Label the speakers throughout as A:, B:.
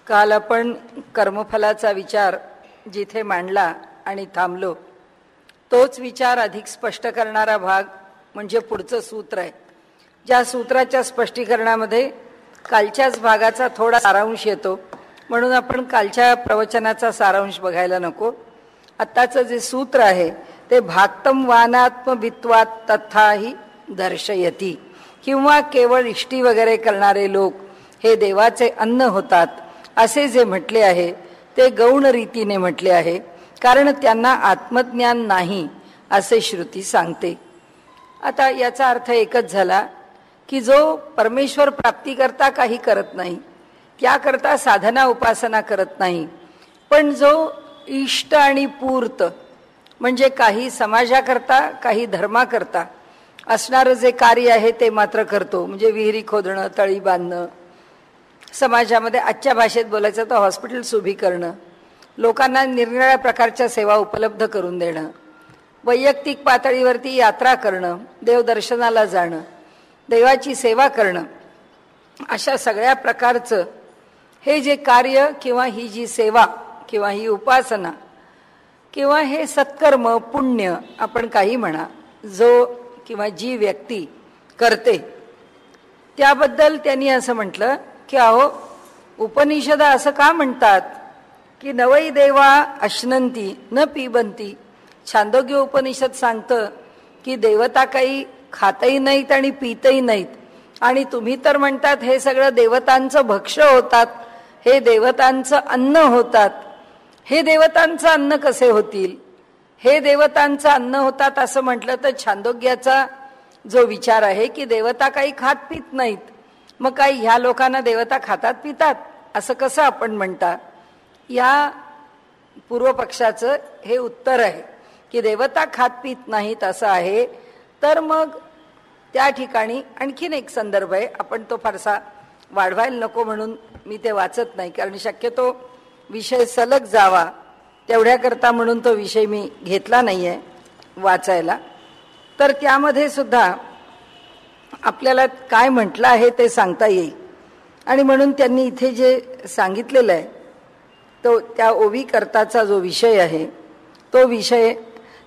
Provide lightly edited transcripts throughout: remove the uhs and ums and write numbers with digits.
A: काल आपण कर्मफलाचा विचार जिथे मांडला आणि थांबलो, तोच विचार अधिक स्पष्ट करणारा भाग म्हणजे पुढचं सूत्र आहे. ज्या सूत्राच्या स्पष्टीकरणामध्ये कालच्याच भागाचा थोडा सारांश येतो, म्हणून आपण कालच्या प्रवचनाचा सारांश बघायला नको. आत्ताचं जे सूत्र आहे ते भाक्तम वानात्मवित्वात तथाही दर्शयती, किंवा केवळ इष्टी वगैरे करणारे लोक हे देवाचे अन्न होतात असे जे म्हटले आहे ते गौण रीतीने म्हटले आहे, कारण त्यांना आत्मज्ञान नाही असे श्रुती सांगते. आता याचा अर्थ एकच झाला की जो परमेश्वर प्राप्तीकरता काही करत नाही, त्याकरता साधना उपासना करत नाही, पण जो इष्ट आणि पूर्त म्हणजे काही समाजाकरता काही धर्माकरता असणारं जे कार्य आहे ते मात्र करतो. म्हणजे विहिरी खोदणं, तळी बांधणं, समाजामध्ये आजच्या भाषेत बोलायचं तर हॉस्पिटल्स उभी करणं, लोकांना निरनिराळ्या प्रकारच्या सेवा उपलब्ध करून देणं, वैयक्तिक पातळीवरती यात्रा करणं, देवदर्शनाला जाणं, देवाची सेवा करणं, अशा सगळ्या प्रकारचं हे जे कार्य किंवा ही जी सेवा किंवा ही उपासना किंवा हे सत्कर्म पुण्य आपण काही म्हणा, जो किंवा जी व्यक्ती करते त्याबद्दल त्यांनी असं म्हटलं की अहो, उपनिषद असं का म्हणतात की नवई देवा अश्नंती न पिबंती. छांदोग्य उपनिषद सांगतं की देवता काही खातही नाहीत आणि पितही नाहीत, आणि तुम्ही तर म्हणतात हे सगळं देवतांचं भक्ष्य होतात, हे देवतांचं अन्न होतात. हे देवतांचं अन्न कसे होतील? हे देवतांचं अन्न होतात असं म्हटलं तर छांदोग्याचा जो विचार आहे की देवता काही खात पित नाहीत, मग काही ह्या लोकांना देवता खातात पितात असं कसं आपण म्हणता? या पूर्वपक्षाचं हे उत्तर आहे की देवता खात पित नाहीत असं आहे. तर मग त्या ठिकाणी आणखीन एक संदर्भ आहे, आपण तो फारसा वाढवायला नको म्हणून मी ते वाचत नाही, कारण शक्यतो विषय सलग जावा तेवढ्याकरता म्हणून तो विषय मी घेतला नाही आहे वाचायला. तर त्यामध्ये सुद्धा आपल्याला काय म्हटलं आहे ते सांगता येईल, आणि म्हणून त्यांनी इथे जे सांगितलेलं आहे तो त्या ओवी करताचा जो विषय आहे तो विषय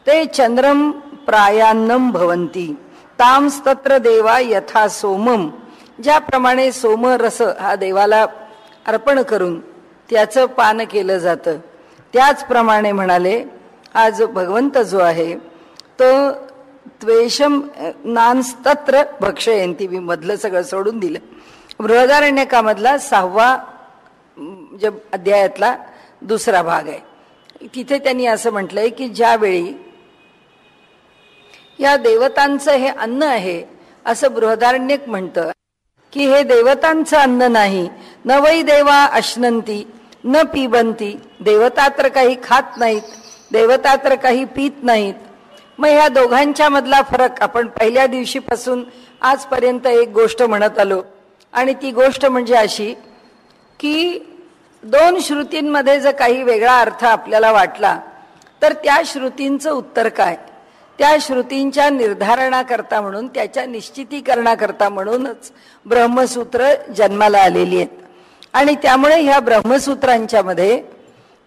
A: ते चंद्रम प्रायान्नम भवंती तामस्तत्र देवा यथा सोमम. ज्याप्रमाणे सोमरस हा देवाला अर्पण करून त्याचं पान केलं जातं, त्याचप्रमाणे म्हणाले हा जो भगवंत जो आहे तो त्वेषम नानस्तत्र भक्षयंती. मी मधलं सगळं सोडून दिलं. बृहदारण्यकामधला 6व्या अध्यायातला 2रा भाग आहे. तिथे त्यांनी असं म्हटलंय की ज्यावेळी या देवतांचं हे अन्न आहे असं बृहदारण्यक म्हणतं की हे देवतांचं अन्न नाही. न वै देवा अश्नंती न पिबंती. देवता तर काही खात नाहीत, देवता तर काही पित नाहीत. मग ह्या दोघांच्या मधला फरक आपण पहिल्या दिवशीपासून आजपर्यंत एक गोष्ट म्हणत आलो, आणि ती गोष्ट म्हणजे अशी की 2 श्रुतींमध्ये जर काही वेगळा अर्थ आपल्याला वाटला तर त्या श्रुतींचं उत्तर काय? त्या श्रुतींच्या निर्धारणाकरता म्हणून, त्याच्या निश्चितीकरणाकरता म्हणूनच ब्रह्मसूत्र जन्माला आलेली आहेत. आणि त्यामुळे ह्या ब्रह्मसूत्रांच्या मध्ये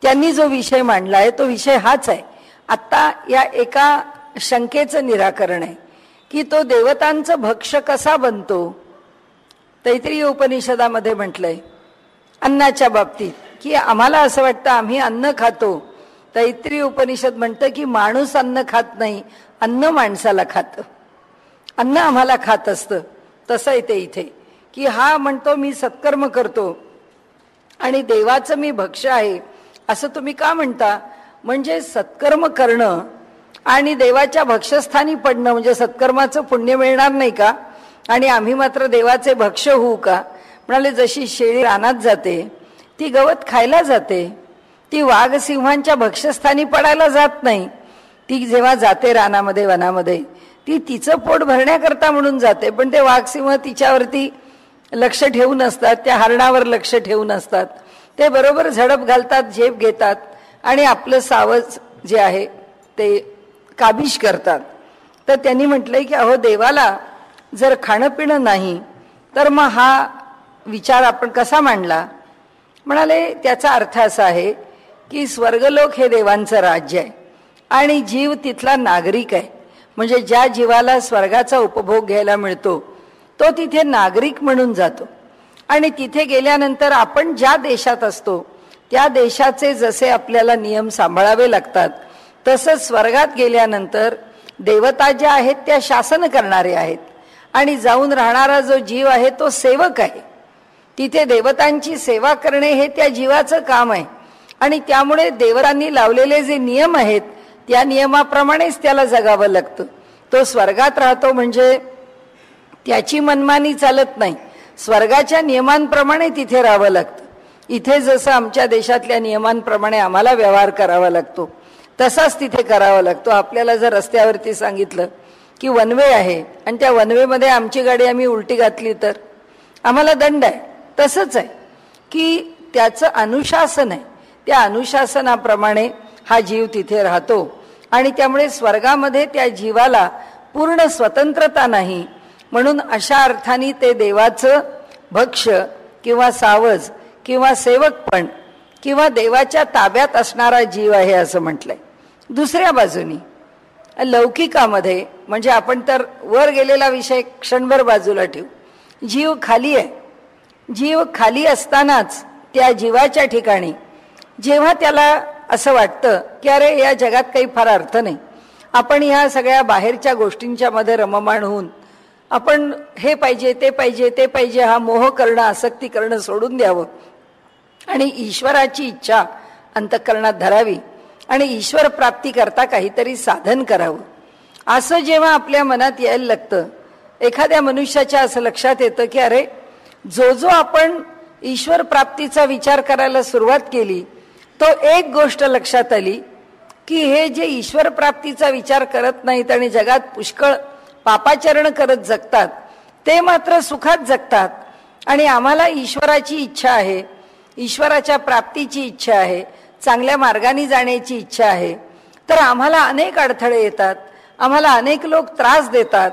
A: त्यांनी जो विषय मांडला आहे तो विषय हाच आहे. आता या एका शंकेचं निराकरण आहे की तो देवतांचं भक्ष्य कसा बनतो. तैत्तिरीय उपनिषदामध्ये म्हटलंय अन्नाच्या बाबतीत की आम्हाला असं वाटतं आम्ही अन्न खातो. तैत्तिरीय उपनिषद म्हणतं की माणूस अन्न खात नाही, अन्न माणसाला खातं, अन्न आम्हाला खात असतं. तसं येते इथे की हा म्हणतो मी सत्कर्म करतो आणि देवाचं मी भक्ष्य आहे असं तुम्ही का म्हणता? म्हणजे सत्कर्म करणं आणि देवाच्या भक्ष्यस्थानी पडणं म्हणजे सत्कर्माचं पुण्य मिळणार नाही का? आणि आम्ही मात्र देवाचे भक्ष्य होऊ का? म्हणाले जशी शेळी रानात जाते ती गवत खायला जाते, ती वाघ सिंहांच्या भक्ष्यस्थानी पडायला जात नाही. ती जेव्हा जाते रानामध्ये वनामध्ये ती तिचं पोट भरण्याकरता म्हणून जाते, पण ते वाघ सिंह तिच्यावरती लक्ष ठेवून असतात, त्या हरणावर लक्ष ठेवून असतात. ते बरोबर झडप घालतात, झेप घेतात आणि आपलं सावज जे आहे ते काबीज करतात. तर त्यांनी म्हटलंय की अहो, देवाला जर खाणं पिणं नाही तर मग हा विचार आपण कसा मांडला? म्हणाले त्याचा अर्थ असा आहे की स्वर्गलोक हे देवांचं राज्य आहे आणि जीव तिथला नागरिक आहे. म्हणजे ज्या जीवाला स्वर्गाचा उपभोग घ्यायला मिळतो तो तिथे नागरिक म्हणून जातो. आणि तिथे गेल्यानंतर आपण ज्या देशात असतो त्या देशाचे जसे आपल्याला नियम सांभाळावे लागतात, तसंच स्वर्गात गेल्यानंतर देवता ज्या आहेत त्या शासन करणारे आहेत आणि जाऊन राहणारा जो जीव आहे तो सेवक आहे. तिथे देवतांची सेवा करणे हे त्या जीवाचं काम आहे आणि त्यामुळे देवतांनी लावलेले जे नियम आहेत त्या नियमाप्रमाणेच त्याला जगावं लागतं. तो स्वर्गात राहतो म्हणजे त्याची मनमानी चालत नाही, स्वर्गाच्या नियमांप्रमाणे तिथे राहावं लागतं. इथे जसं आमच्या देशातल्या नियमांप्रमाणे आम्हाला व्यवहार करावा लागतो तसाच तिथे करावा लागतो. आपल्याला जर रस्त्यावरती सांगितलं की वनवे आहे आणि त्या वनवेमध्ये आमची गाडी आम्ही उलटी घातली तर आम्हाला दंड आहे. तसंच आहे की त्याचं अनुशासन आहे, त्या अनुशासनाप्रमाणे हा जीव तिथे राहतो आणि त्यामुळे स्वर्गामध्ये त्या जीवाला पूर्ण स्वतंत्रता नाही. म्हणून अशा अर्थाने ते देवाचं भक्ष्य किंवा सावज किंवा सेवकपण किंवा देवाच्या ताब्यात असणारा जीव आहे असं म्हटलंय. दुसऱ्या बाजूनी लौकिकामध्ये म्हणजे आपण तर वर गेलेला विषय क्षणभर बाजूला ठेवू, जीव खाली आहे. जीव खाली असतानाच त्या जीवाच्या ठिकाणी जेव्हा त्याला असं वाटतं की अरे या जगात काही फार अर्थ नाही, आपण ह्या सगळ्या बाहेरच्या गोष्टींच्या मध्ये रममाण होऊन आपण हे पाहिजे ते पाहिजे ते पाहिजे हा मोह करणं आसक्ती करणं सोडून द्यावं आणि ईश्वराची इच्छा अंतःकरणात धरावी आणि ईश्वर प्राप्ती करता काहीतरी साधन करावं असं जेव्हा आपल्या मनात यायला लागतं, एखाद्या मनुष्याच्या असं लक्षात येतं की अरे जो जो आपण ईश्वर प्राप्तीचा विचार करायला सुरुवात केली तो एक गोष्ट लक्षात आली की हे जे ईश्वर प्राप्तीचा विचार करत नाहीत आणि जगात पुष्कळ पापाचरण करत जगतात ते मात्र सुखात जगतात आणि आम्हाला ईश्वराची इच्छा आहे, ईश्वराच्या प्राप्तीची इच्छा आहे, चांगल्या मार्गाने जाण्याची इच्छा आहे, तर आम्हाला अनेक अडथळे येतात, आम्हाला अनेक लोक त्रास देतात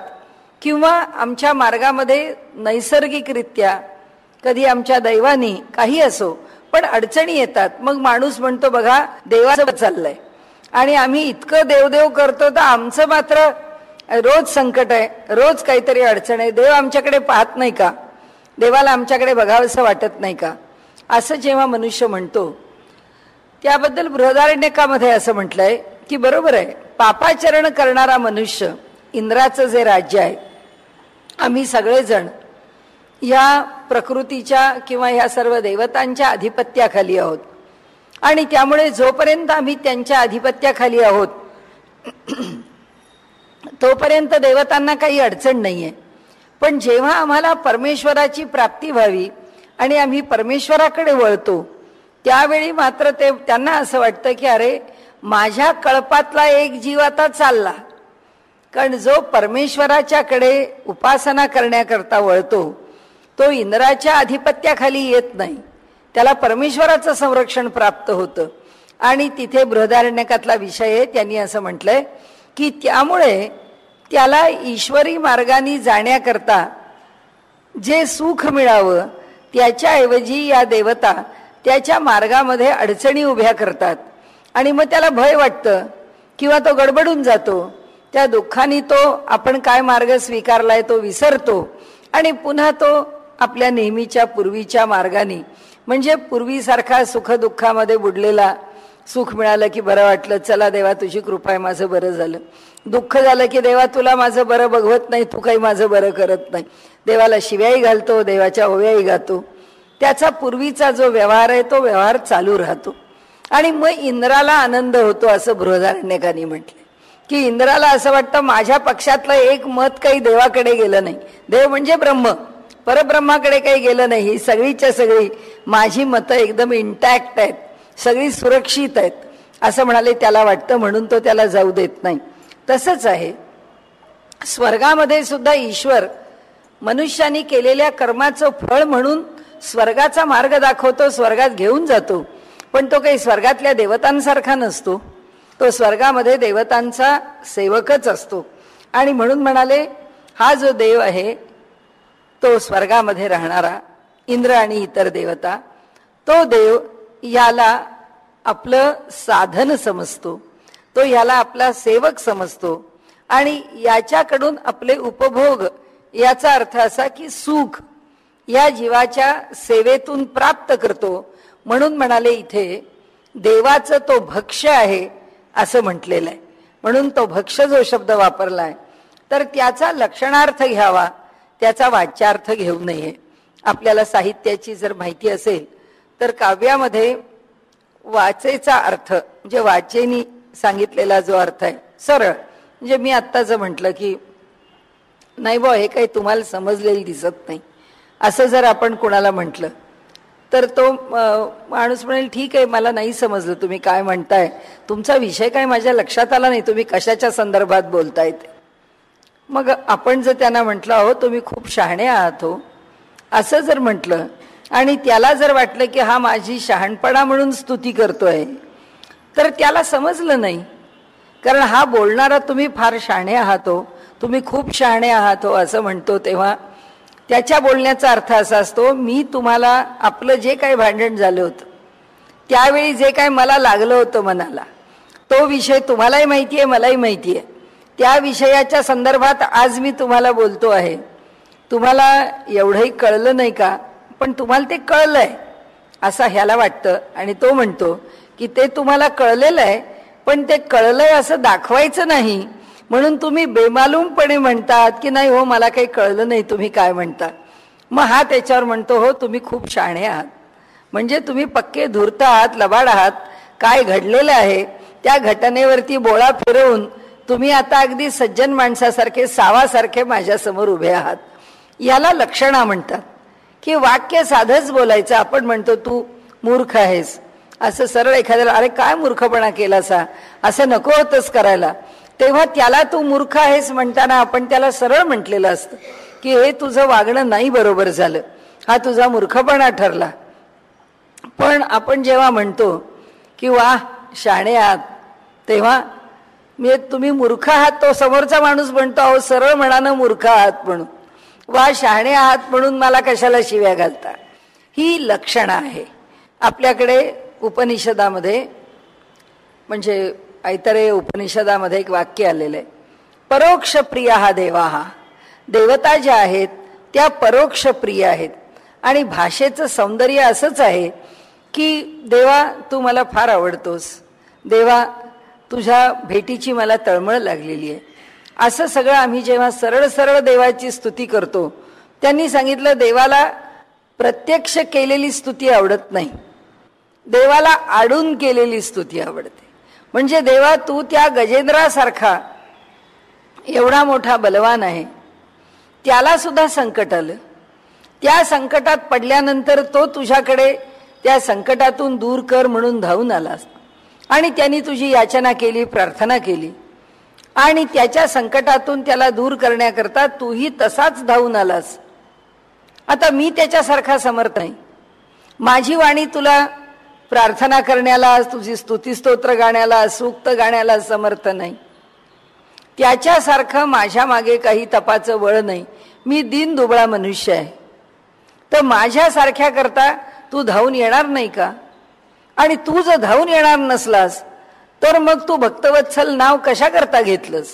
A: किंवा आमच्या मार्गामध्ये नैसर्गिकरित्या कधी आमच्या दैवानी काही असो पण अडचणी येतात. मग माणूस म्हणतो बघा देवाचं चाललंय आणि आम्ही इतकं देवदेव करतो तर आमचं मात्र रोज संकट आहे, रोज काहीतरी अडचण आहे, देव आमच्याकडे पाहत नाही का, देवाला आमच्याकडे बघावंसं वाटत नाही का, असं जेव्हा मनुष्य म्हणतो त्याबद्दल बृहदारण्यकामध्ये असं म्हटलंय की बरोबर आहे, पापाचरण करणारा मनुष्य इंद्राचं जे राज्य आहे, आम्ही सगळेजण या प्रकृतीच्या किंवा ह्या सर्व देवतांच्या अधिपत्याखाली आहोत आणि त्यामुळे जोपर्यंत आम्ही त्यांच्या अधिपत्याखाली आहोत तोपर्यंत देवतांना काही अडचण नाहीये. पण जेव्हा आम्हाला परमेश्वराची प्राप्ती व्हावी आणि आम्ही परमेश्वराकडे वळतो त्यावेळी मात्र त्यांना असं वाटतं की अरे माझ्या कळपातला एक जीव आता चालला. कारण जो परमेश्वराच्याकडे उपासना करण्याकरता वळतो तो इंद्राच्या अधिपत्याखाली येत नाही, त्याला परमेश्वराचं संरक्षण प्राप्त होतं. आणि तिथे बृहदारण्यकातला विषय आहे, त्यांनी असं म्हटलंय की त्यामुळे त्याला ईश्वरी मार्गाने जाण्याकरता जे सुख मिळावं त्याच्याऐवजी या देवता त्याच्या मार्गामध्ये अडचणी उभ्या करतात आणि मग त्याला भय वाटतं किंवा तो गडबडून जातो. त्या दुःखाने तो आपण काय मार्ग स्वीकारलाय तो विसरतो आणि पुन्हा तो आपल्या नेहमीच्या पूर्वीच्या मार्गाने म्हणजे पूर्वीसारखा सुखदुःखामध्ये बुडलेला, सुख मिळालं की बरं वाटलं, चला देवा तुझी कृपा आहे माझं बरं झालं, दुःख झालं की देवा तुला माझं बरं बघवत नाही, तू काही माझं बरं करत नाही, देवाला शिव्याही घालतो, देवाच्या ओव्याही गातो, त्याचा पूर्वीचा जो व्यवहार आहे तो व्यवहार चालू राहतो आणि मग इंद्राला आनंद होतो. असं बृहदारण्यकानी म्हटले की इंद्राला असं वाटतं माझ्या पक्षातलं एक मत काही देवाकडे गेलं नाही, देव म्हणजे ब्रह्म, परब्रह्माकडे काही गेलं नाही, ही सगळीच्या सगळी माझी मतं एकदम इंटॅक्ट आहेत, सगळी सुरक्षित आहेत असं म्हणाले. त्याला वाटतं म्हणून तो त्याला जाऊ देत नाही. तसंच आहे स्वर्गामध्ये सुद्धा ईश्वर मनुष्याने केलेल्या कर्माचं फळ म्हणून स्वर्गाचा मार्ग दाखवतो, स्वर्गात घेऊन जातो, पण तो काही स्वर्गातल्या देवतांसारखा नसतो, तो स्वर्गामध्ये देवतांचा सेवकच असतो. आणि म्हणून म्हणाले हा जो देव आहे तो स्वर्गामध्ये राहणारा इंद्र आणि इतर देवता, तो देव याला आपलं साधन समजतो, तो याला आपला सेवक समजतो आणि याच्याकडून आपले उपभोग, याचा अर्थ असा की सुख या जीवाच्या सेवेतून प्राप्त करतो. म्हणून म्हणाले इथे देवाचं तो भक्ष्य आहे असं म्हटलेलं आहे. म्हणून तो भक्ष्य जो शब्द वापरलाय तर त्याचा लक्षणार्थ घ्यावा, त्याचा वाच्यार्थ घेऊ नये. आपल्याला साहित्याची जर माहिती असेल तर काव्यामध्ये वाचेचा अर्थ म्हणजे वाचेनी सांगितलेला जो अर्थ आहे सरळ, म्हणजे मी आत्ताच म्हटलं की नाही बा हे काही तुम्हाला समजलेलं दिसत नाही असं जर आपण कोणाला म्हटलं तर तो माणूस म्हणेल ठीक आहे, मला नाही समजलं तुम्ही काय म्हणताय, तुमचा विषय काय माझ्या लक्षात आला नाही, तुम्ही कशाच्या संदर्भात बोलताय ते. मग आपण जर त्यांना म्हटलं हो तुम्ही खूप शहाणे आहात हो असं जर म्हटलं आणि त्याला जर वाटलं की हा माझी शहाणपणा म्हणून स्तुती करतोय तर त्याला समजलं नाही. कारण हा बोलणारा तुम्ही फार शहाणे आहात हो, तुम्ही खूप शहाणे आहात हो असं म्हणतो, तेव्हा त्याच्या बोलण्याचा अर्थ असा असतो मी तुम्हाला आपलं जे काही भांडण झालं होतं त्यावेळी जे काही मला लागलं होतं मनाला, तो विषय तुम्हालाही माहिती आहे मलाही माहिती आहे, त्या विषयाच्या संदर्भात आज मी तुम्हाला बोलतो आहे. तुम्हाला एवढंही कळलं नाही का, पण तुम्हाला ते कळलंय असं ह्याला वाटतं. आणि तो म्हणतो की ते तुम्हाला कळलेलं आहे पण ते कळलंय असं दाखवायचं नाही, म्हणून तुम्ही बेमालूमपणे म्हणतात की नाही हो मला काही कळलं नाही तुम्ही काय म्हणता. मग हा त्याच्यावर म्हणतो हो तुम्ही खूप शहाणे आहात, म्हणजे तुम्ही पक्के धूर्त आहात, लबाड आहात, काय घडलेलं आहे त्या घटनेवरती बोळा फिरवून तुम्ही आता अगदी सज्जन माणसासारखे सावासारखे माझ्यासमोर उभे आहात. याला लक्षणा म्हणतात की वाक्य साधंच बोलायचं. आपण म्हणतो तू मूर्ख आहेस असं सरळ एखाद्याला अरे काय मूर्खपणा केलासा असं नको होतंच करायला, तेव्हा त्याला तू मूर्ख आहेस म्हणताना आपण त्याला सरळ म्हटलेलं असतं की हे तुझं वागणं नाही बरोबर झालं, हा तुझा मूर्खपणा ठरला. पण आपण जेव्हा म्हणतो की वा शहाणे आहात तेव्हा मी तुम्ही मूर्ख आहात तो समोरचा माणूस म्हणतो अहो सरळ म्हणानं मूर्ख आहात म्हणून, वा शहाणे आहात म्हणून मला कशाला शिव्या घालता. ही लक्षणं आहे. आपल्याकडे उपनिषदामध्ये म्हणजे ऐतरेय उपनिषदामध्ये एक वाक्य आलेलं आहे परोक्ष प्रिय हा देवा, हा देवता ज्या आहेत त्या परोक्ष प्रिय आहेत. आणि भाषेचं सौंदर्य असंच आहे की देवा तू मला फार आवडतोस, देवा तुझ्या भेटीची मला तळमळ लागलेली आहे, असं सगळं आम्ही जेव्हा सरळ सरळ देवाची स्तुती करतो. त्यांनी सांगितलं देवाला प्रत्यक्ष केलेली स्तुती आवडत नाही, देवाला आडून केलेली स्तुती आवडते. म्हणजे देवा तू त्या गजेंद्रासारखा एवढा मोठा बलवान आहे, त्याला सुद्धा संकट आलं, त्या संकटात पडल्यानंतर तो तुझ्याकडे त्या संकटातून दूर कर म्हणून धावून आलास आणि त्यांनी तुझी याचना केली, प्रार्थना केली आणि त्याच्या संकटातून त्याला दूर करण्याकरता तूही तसाच धावून आलास. आता मी त्याच्यासारखा समर्थ नाही, माझी वाणी तुला प्रार्थना करण्याला, तुझी स्तुती स्तोत्र गाण्याला, सूक्त गाण्याला समर्थ नाही, त्याच्यासारखं माझ्या मागे काही तपाचं बळ नाही, मी दीन दुबळा मनुष्य आहे. तर माझ्यासारख्या करता तू धावून येणार नाही का? आणि तू जर धावून येणार नसलास तर मग तू भक्तवत्सल नाव कशा करता घेतलंस?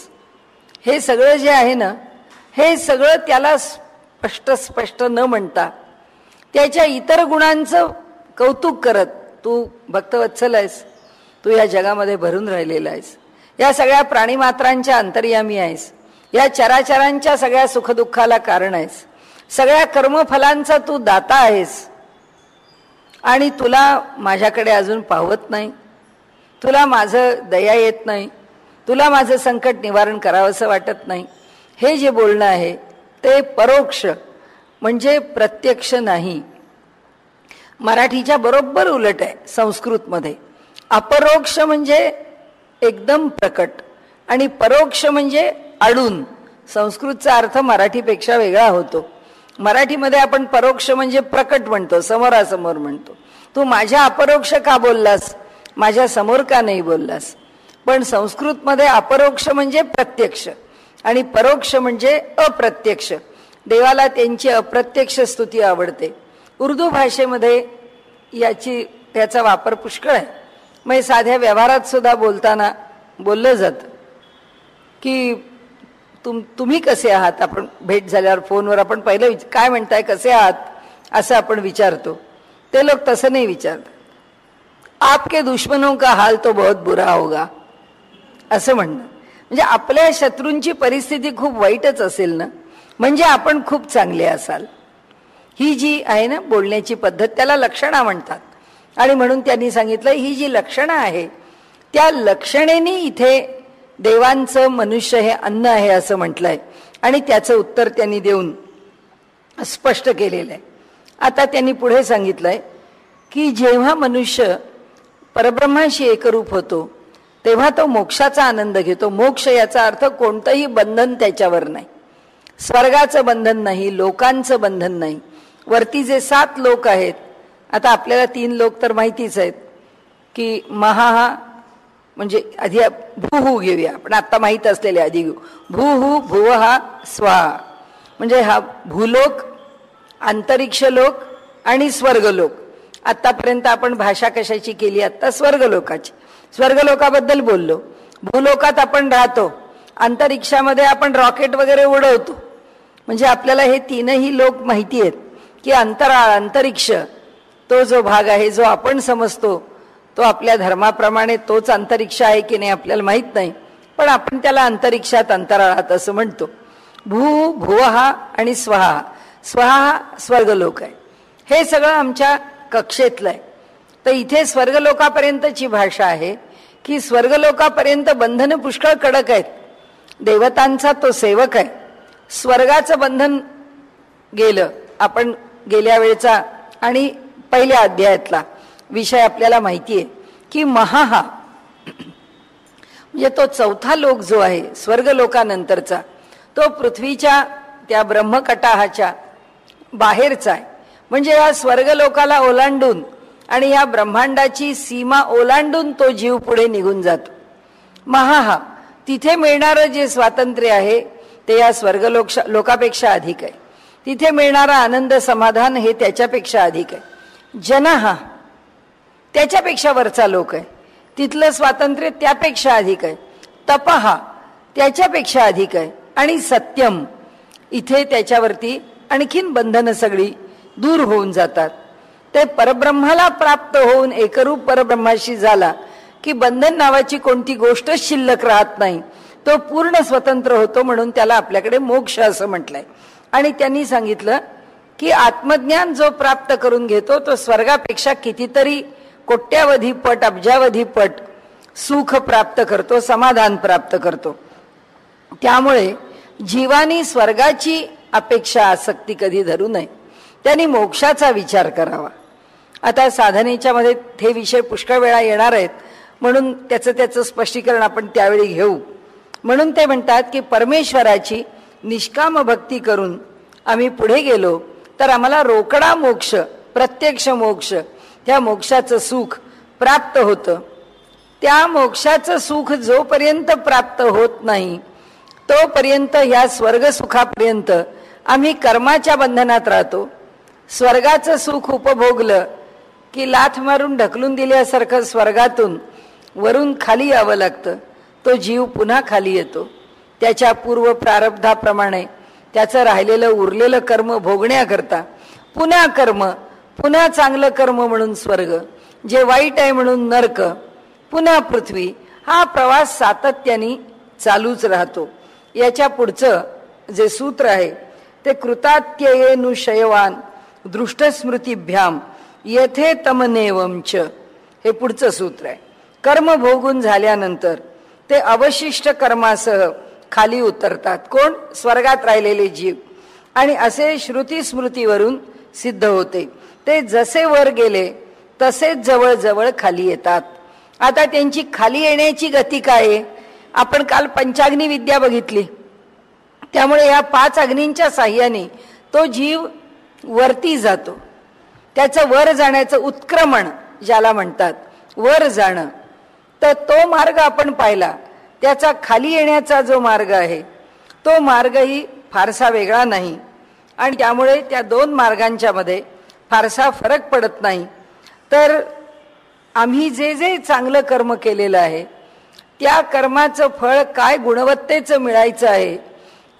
A: हे सगळं जे आहे ना, हे सगळं त्याला स्पष्ट न म्हणता त्याच्या इतर गुणांचं कौतुक करत तू भक्तवत्सल आहेस, तू या जगामध्ये भरून राहिलेला आहेस, या सगळ्या प्राणीमात्रांच्या अंतर्यामी आहेस, या चराचरांच्या सगळ्या सुखदुःखाला कारण आहेस, सगळ्या कर्मफलांचा तू दाता आहेस आणि तुला माझ्याकडे अजून पाहवत नाही, तुला माझं दया येत नाही, तुला माझं संकट निवारण करावंसं वाटत नाही. हे जे बोलणं आहे ते परोक्ष म्हणजे प्रत्यक्ष नाही. मराठीच्या बरोबर उलट आहे संस्कृतमध्ये. अपरोक्ष म्हणजे एकदम प्रकट आणि परोक्ष म्हणजे आडून. संस्कृतचा अर्थ मराठीपेक्षा वेगळा होतो. मराठीमध्ये आपण परोक्ष म्हणजे प्रकट म्हणतो, समोरासमोर म्हणतो. तू माझ्या अपरोक्ष का बोललास, माझ्या समोर का नाही बोललास? पण संस्कृतमध्ये अपरोक्ष म्हणजे प्रत्यक्ष आणि परोक्ष म्हणजे अप्रत्यक्ष. देवाला त्यांची अप्रत्यक्ष स्तुती आवडते. उर्दू भाषेमध्ये त्याचा वापर पुष्कळ आहे. मग साध्या व्यवहारात सुद्धा बोलताना बोललं जातं की तुम्ही कसे आहात. आपण भेट झाल्यावर फोनवर आपण पहिलं काय म्हणताय, कसे आहात असं आपण विचारतो. ते लोक तसं नाही विचारतात. आपके दुश्मनों का हाल तो बहुत बुरा होगा असं म्हणणं. म्हणजे आपल्या शत्रूंची परिस्थिती खूप वाईटच असेल ना, म्हणजे आपण खूप चांगले असाल. ही जी आहे ना बोलण्याची पद्धत, त्याला लक्षणा म्हणतात. आणि म्हणून त्यांनी सांगितलं ही जी लक्षणं आहे त्या लक्षणेनी इथे देवांचं मनुष्य हे अन्न आहे असं म्हटलंय. आणि त्याचं उत्तर त्यांनी देऊन स्पष्ट केलेलं आहे. आता त्यांनी पुढे सांगितलंय की जेव्हा मनुष्य परब्रह्माशी एकरूप होतो तेव्हा तो मोक्षाचा आनंद घेतो. मोक्ष याचा अर्थ कोणतंही बंधन त्याच्यावर नाही. स्वर्गाचं बंधन नाही, लोकांचं बंधन नाही. वरती जे 7 लोक आहेत, आता आपल्याला 3 लोक तर माहितीच आहेत की महा म्हणजे आधी भूहू घेऊया आपण, आता माहीत असलेले आधी घेऊ. भूहू भुवहा स्वाहा म्हणजे हा भूलोक, अंतरिक्ष लोक आणि स्वर्गलोक. आतापर्यंत आपण भाषा कशाची केली, आता स्वर्गलोकाची. स्वर्गलोकाबद्दल बोललो. भूलोकात आपण राहतो, अंतरिक्षामध्ये आपण रॉकेट वगैरे उडवतो. म्हणजे आपल्याला हे 3ही लोक माहिती आहेत की अंतराळ, अंतरिक्ष तो जो भाग आहे जो आपण समजतो तो आपल्या धर्माप्रमाणे तोच अंतरिक्ष आहे की नाही आपल्याला माहित नाही, पण आपण त्याला अंतरिक्षात, अंतराळात असं म्हणतो. भू भुवहा आणि स्वहा, स्वहा स्वर्गलोक आहे. हे सगळं आमच्या कक्षेतलं आहे. तर इथे स्वर्गलोकापर्यंतची भाषा आहे की स्वर्गलोकापर्यंत बंधन पुष्कळ कडक आहेत. देवतांचा तो सेवक आहे. स्वर्गाचं बंधन गेलं. आपण गेल्या वेळेचा आणि पहिल्या अध्यायातला विषय आपल्याला माहिती आहे की महा म्हणजे तो 4था लोक जो आहे स्वर्गलोकानंतरचा, तो पृथ्वीच्या त्या ब्रह्मकटाहाच्या बाहेरचा आहे. म्हणजे या स्वर्गलोकाला ओलांडून आणि या ब्रह्मांडाची सीमा ओलांडून तो जीव पुढे निघून जातो. महा तिथे मिळणारं जे स्वातंत्र्य आहे ते या लोकापेक्षा अधिक आहे. तिथे मिळणारा आनंद समाधान हे त्याच्यापेक्षा अधिक आहे. जनहा त्याच्यापेक्षा वरचा लोक आहे, तिथलं स्वातंत्र्य त्यापेक्षा अधिक आहे. तपहा त्याच्यापेक्षा अधिक आहे. आणि सत्यम इथे त्याच्यावरती आणखीन बंधनं सगळी दूर होऊन जातात. ते परब्रह्माला प्राप्त होऊन एकरूप परब्रह्माशी झाला की बंधन नावाची कोणती गोष्टच शिल्लक राहत नाही. तो पूर्ण स्वतंत्र होतो. म्हणून त्याला आपल्याकडे मोक्ष असं म्हटलंय. आणि त्यांनी सांगितलं की आत्मज्ञान जो प्राप्त करून घेतो तो स्वर्गापेक्षा कितीतरी कोट्यावधी पट, अब्जावधी पट सुख प्राप्त करतो, समाधान प्राप्त करतो. त्यामुळे जीवानी स्वर्गाची अपेक्षा, आसक्ती कधी धरू नये. त्यांनी मोक्षाचा विचार करावा. आता साधनेच्या मध्ये हे विषय पुष्कळ वेळा येणार आहेत, म्हणून त्याचं स्पष्टीकरण आपण त्यावेळी घेऊ. म्हणून ते म्हणतात की परमेश्वराची निष्काम भक्ती करून आम्ही पुढे गेलो तर आम्हाला रोकडा मोक्ष, प्रत्यक्ष मोक्ष, त्या मोक्षाचं सुख प्राप्त होतं. त्या मोक्षाचं सुख जोपर्यंत प्राप्त होत नाही तोपर्यंत ह्या स्वर्गसुखापर्यंत आम्ही कर्माच्या बंधनात राहतो. स्वर्गाचं सुख उपभोगलं की लाथ मारून ढकलून दिल्यासारखं स्वर्गातून वरून खाली यावं लागतं. तो जीव पुन्हा खाली येतो. त्याच्या पूर्व प्रारब्धाप्रमाणे त्याचं राहिलेलं उरलेलं कर्म भोगण्याकरता पुन्हा कर्म, पुन्हा चांगलं कर्म म्हणून स्वर्ग, जे वाईट आहे म्हणून नरक, पुन्हा पृथ्वी. हा प्रवास सातत्याने चालूच राहतो. याच्या पुढचं जे सूत्र आहे ते कृतात्ययेनुशयवान दृष्टस्मृतीभ्याम येथे तमनेवंच, हे पुढचं सूत्र आहे. कर्म भोगून झाल्यानंतर ते अवशिष्ट कर्मासह खाली उतरतात. कोण? स्वर्गात राहिलेले जीव. आणि असे श्रुती स्मृतीवरून सिद्ध होते. ते जसे वर गेले तसेच जवळ जवळ खाली येतात. आता त्यांची खाली येण्याची गती काय आहे? आपण काल पंचाग्नी विद्या बघितली. त्यामुळे या 5 अग्नींच्या साह्याने तो जीव वरती जातो. त्याचं वर जाण्याचं उत्क्रमण ज्याला म्हणतात, वर जाणं, तर तो मार्ग आपण पाहिला. त्याचा खाली येण्याचा जो मार्ग आहे तो मार्गही फारसा वेगळा नाही. आणि त्यामुळे त्या 2 मार्गांच्या मध्ये फारसा फरक पडत नाही. तर आम्ही जे जे चांगलं कर्म केलेलं आहे त्या कर्माचं फळ काय गुणवत्तेचं मिळायचं आहे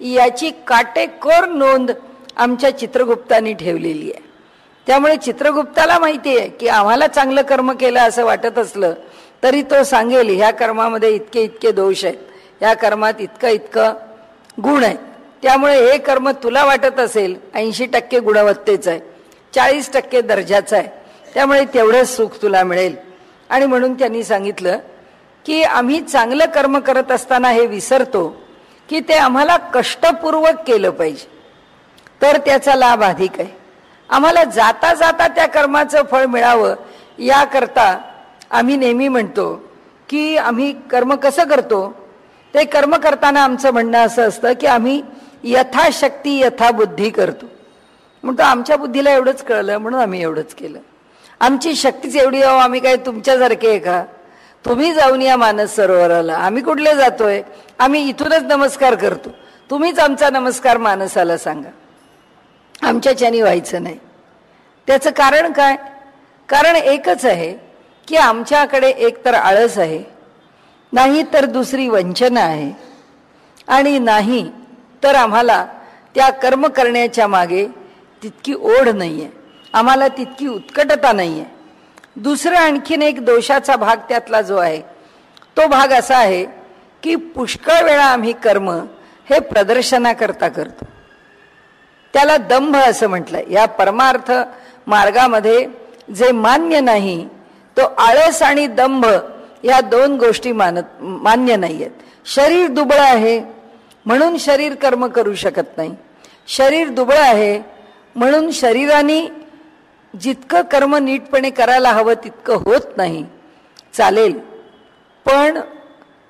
A: याची काटेकोर नोंद आमच्या चित्रगुप्तांनी ठेवलेली आहे. त्यामुळे चित्रगुप्ताला माहिती आहे की आम्हाला चांगलं कर्म केलं असं वाटत असलं तरी तो सांगेल ह्या कर्मामध्ये इतके इतके दोष आहेत, ह्या कर्मात इतकं इतकं गुण आहे. त्यामुळे हे कर्म तुला वाटत असेल 80% गुणवत्तेचं आहे, 40% दर्जाचं आहे, त्यामुळे तेवढंच सुख तुला मिळेल. आणि म्हणून त्यांनी सांगितलं की आम्ही चांगलं कर्म करत असताना हे विसरतो की ते आम्हाला कष्टपूर्वक केलं पाहिजे, तर त्याचा लाभ अधिक आहे. आम्हाला जाता जाता त्या कर्माचं फळ मिळावं याकरता आम्ही नेहमी म्हणतो की आम्ही कर्म कसं करतो. ते कर्म करताना आमचं म्हणणं असं असतं की आम्ही यथाशक्ती यथाबुद्धी करतो. म्हणतो आमच्या बुद्धीला एवढंच कळलं म्हणून आम्ही एवढंच केलं, आमची शक्तीच एवढी आहे, आम्ही काय तुमच्यासारखे आहे का. तुम्ही जाऊन या मानस सरोवराला, आम्ही कुठले जातोय, आम्ही इथूनच नमस्कार करतो, तुम्हीच आमचा नमस्कार मानसाला सांगा, आमच्याच्यानी व्हायचं नाही. त्याचं कारण काय. कारण एकच आहे की आमच्याकडे एकतर आळस आहे, नाही तर दुसरी वंचना आहे, आणि नाही तर आम्हाला त्या कर्म करण्याच्या मागे तितकी ओढ नाही आहे, आम्हाला तितकी उत्कटता नाही आहे. दुसरं आणखीन एक दोषाचा भाग त्यातला जो आहे तो भाग असा आहे की पुष्कळ वेळा आम्ही कर्म हे प्रदर्शनाकरता करतो. त्याला दंभ असं म्हटलंय. या परमार्थ मार्गामध्ये जे मान्य नाही तो आळस आणि दंभ या दोन गोष्टी मान्य नाही आहेत. शरीर दुबळ आहे म्हणून शरीर कर्म करू शकत नाही, शरीर दुबळ आहे म्हणून शरीराने जितकं कर्म नीटपणे करायला हवं तितकं होत नाही. चालेल पण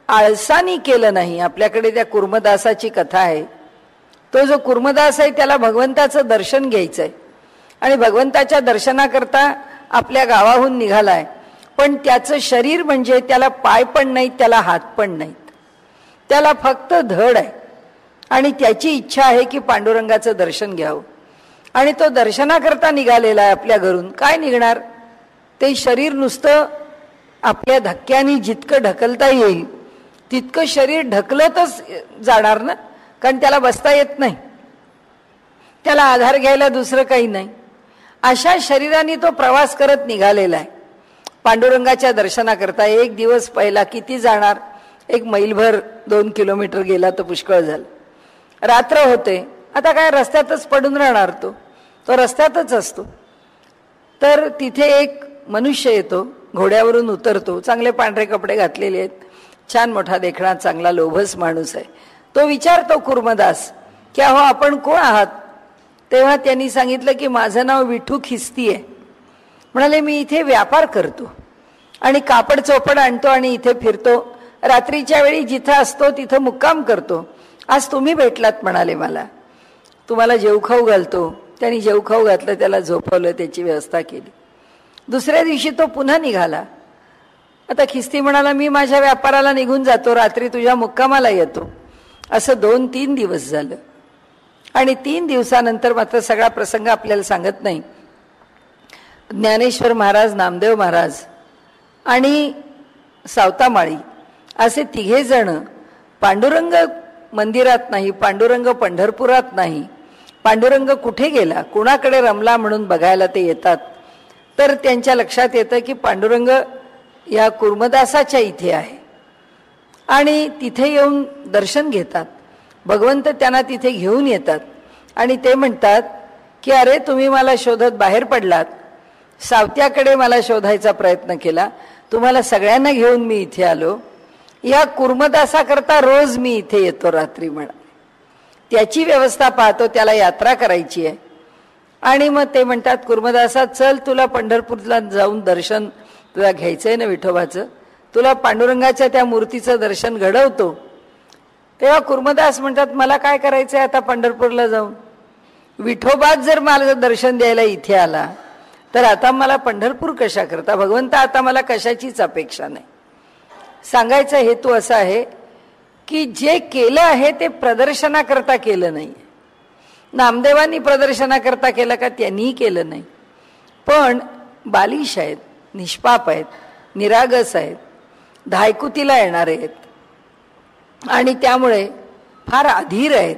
A: आळसानी केलं नाही. आपल्याकडे त्या कुर्मदासाची कथा आहे. तो जो कुर्मदास आहे त्याला भगवंताचं दर्शन घ्यायचं आहे आणि भगवंताच्या दर्शनाकरता आपल्या गावाहून निघालाय, पण त्याचं शरीर म्हणजे त्याला पाय पण नाहीत, त्याला हात पण नाहीत, त्याला फक्त धड आहे आणि त्याची इच्छा आहे की पांडुरंगाचं दर्शन घ्यावं. आणि तो दर्शनाकरता निघालेला आहे आपल्या घरून. काय निघणार, ते शरीर नुसतं आपल्या धक्क्याने जितकं ढकलता येईल तितकं शरीर ढकलतच जाणार ना, कारण त्याला बसता येत नाही, त्याला आधार घ्यायला दुसरं काही नाही. अशा शरीराने तो प्रवास करत निघालेला आहे पांडुरंगाच्या दर्शनाकरता. एक दिवस पहिला किती जाणार, 1 मैलभर 2 किलोमीटर गेला तर पुष्कळ झालं. रात्र होते, आता काय रस्त्यातच पडून राहणार, तो रस्त्यातच असतो. तर तिथे एक मनुष्य येतो, घोड्यावरून उतरतो, चांगले पांढरे कपडे घातलेले आहेत, छान मोठा देखणा चांगला लोभस माणूस आहे. तो विचारतो कुर्मदास की अहो आपण कोण आहात. तेव्हा त्यांनी सांगितलं की माझं नाव विठू खिस्ती आहे. म्हणाले मी इथे व्यापार करतो आणि कापड चोपड आणतो आणि इथे फिरतो, रात्रीच्या वेळी जिथं असतो तिथं मुक्काम करतो. आज तुम्ही भेटलात म्हणाले, मला तुम्हाला जेवखाऊ घालतो. त्यांनी जेवखाऊ घातलं, त्याला झोपवलं, त्याची व्यवस्था केली. दुसऱ्या दिवशी तो पुन्हा निघाला. आता खिस्ती म्हणाला मी माझ्या व्यापाराला निघून जातो, रात्री तुझ्या मुक्कामाला येतो. असं 2-3 दिवस झालं आणि 3 दिवसानंतर मात्र सगळा प्रसंग आपल्याला सांगत नाही. ज्ञानेश्वर महाराज, नामदेव महाराज आणि सावतामाळी असे 3 जण पांडुरंग मंदिरात नाही, पांडुरंग पंढरपुरात नाही, पांडुरंग कुठे गेला, कुणाकडे रमला म्हणून बघायला ते येतात. तर त्यांच्या लक्षात येतं की पांडुरंग या कुर्मदासाच्या इथे आहे आणि तिथे येऊन दर्शन घेतात. भगवंत त्यांना तिथे घेऊन येतात आणि ते म्हणतात की अरे तुम्ही मला शोधत बाहेर पडलात, सावत्याकडे मला शोधायचा प्रयत्न केला, तुम्हाला सगळ्यांना घेऊन मी इथे आलो. या कुर्मदासाकरता रोज मी इथे येतो रात्री म्हणा, त्याची व्यवस्था पाहतो, त्याला यात्रा करायची आहे. आणि मग ते म्हणतात कुर्मदासा चल तुला पंढरपूरला जाऊन दर्शन तुला घ्यायचंय ना विठोबाचं, तुला पांडुरंगाच्या त्या मूर्तीचं दर्शन घडवतो. तेव्हा कुर्मदास म्हणतात मला काय करायचंय आता पंढरपूरला जाऊन, विठोबाच जर मला दर्शन द्यायला इथे आला तर आता मला पंढरपूर कशा करता, भगवंत आता मला कशाचीच अपेक्षा नाही. सांगायचा हेतू असा आहे की जे केलं आहे ते प्रदर्शनाकरता केलं नाही. नामदेवांनी प्रदर्शनाकरता केलं का, त्यांनीही केलं नाही, पण बालिश आहेत, निष्पाप आहेत, निरागस आहेत, धायकुतीला येणारे आहेत आणि त्यामुळे फार अधीर आहेत.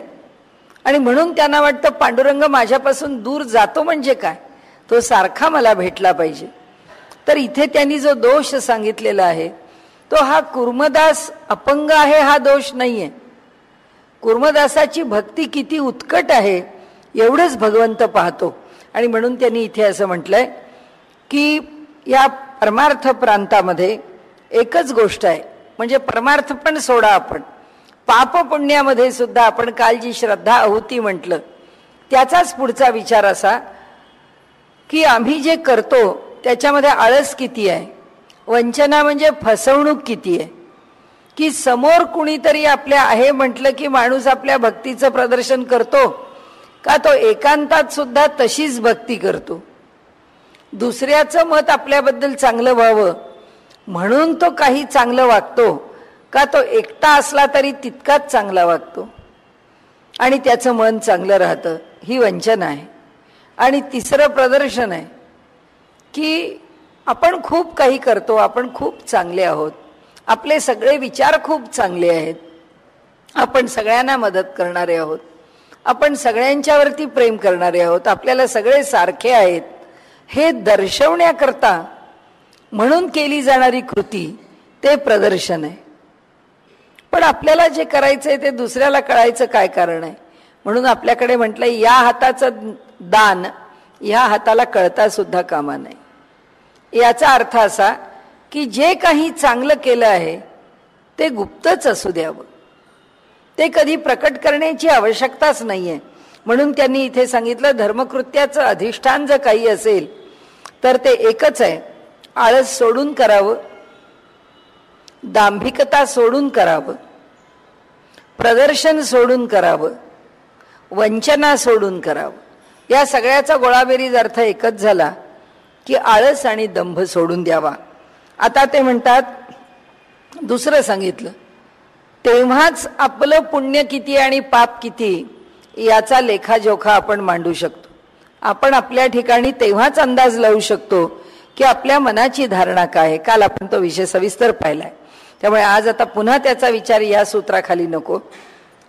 A: आणि म्हणून त्यांना वाटतं पांडुरंग माझ्यापासून दूर जातो म्हणजे काय, तो सारखा मला भेटला पाहिजे. तर इथे त्यांनी जो दोष सांगितलेला आहे तो हा कुर्मदास अपंग आहे हा दोष नाहीये. कुर्मदासाची भक्ती किती उत्कट आहे एवढंच भगवंत पाहतो. आणि म्हणून त्यांनी इथे असं म्हटलंय की या परमार्थ प्रांतामध्ये एकच गोष्ट आहे, म्हणजे परमार्थ पण सोडा, आपण पाप पुण्यामध्ये सुद्धा आपण काल जी श्रद्धा आहुती म्हटलं त्याचाच पुढचा विचार असा की आम्ही जे करतो त्याच्यामध्ये आळस किती आहे, वंचना म्हणजे फसवणूक किती आहे, की समोर कुणीतरी आपल्या आहे म्हटलं की माणूस आपल्या भक्तीचं प्रदर्शन करतो का तो एकांतात सुद्धा तशीच भक्ती करतो. दुसऱ्याचं मत आपल्याबद्दल चांगलं व्हावं म्हणून तो काही चांगलं वागतो का तो एकटा असला तरी तितकाच चांगला वागतो आणि त्याचं मन चांगलं राहतं. ही वंचना आहे. आणि तिसरं प्रदर्शन आहे की आपण खूप काही करतो, आपण खूप चांगले आहोत, आपले सगळे विचार खूप चांगले आहेत, आपण सगळ्यांना मदत करणारे आहोत, आपण सगळ्यांच्यावरती प्रेम करणारे आहोत, आपल्याला सगळे सारखे आहेत हे दर्शवण्याकरता म्हणून केली जाणारी कृती ते प्रदर्शन आहे. पण आपल्याला जे करायचंय ते दुसऱ्याला कळायचं काय कारण आहे. म्हणून आपल्याकडे म्हटलंय या हाताचं दान या हाताला कळता सुद्धा कामा नाही. याचा अर्थ असा की जे काही चांगलं केलं आहे ते गुप्तच असू द्यावं, ते कधी प्रकट करण्याची आवश्यकताच नाहीये. म्हणून त्यांनी इथे सांगितलं धर्मकृत्याचं अधिष्ठान जर काही असेल तर ते एकच आहे, आळस सोडून करावं, दांभिकता सोडून करावं, प्रदर्शन सोडून करावं, वंचना सोडून करावं. या सगळ्याचा गोळाबेरीज अर्थ एकच झाला की आळस आणि दंभ सोडून द्यावा. आता ते म्हणतात दुसरं सांगितलं तेव्हाच आपलं पुण्य किती आणि पाप किती याचा लेखाजोखा आपण मांडू शकतो. आपण आपल्या ठिकाणी तेव्हाच अंदाज लावू शकतो की आपल्या मनाची धारणा काय आहे. काल आपण तो विषय सविस्तर पाहिलाय, त्यामुळे आज आता पुन्हा त्याचा विचार या सूत्राखाली नको.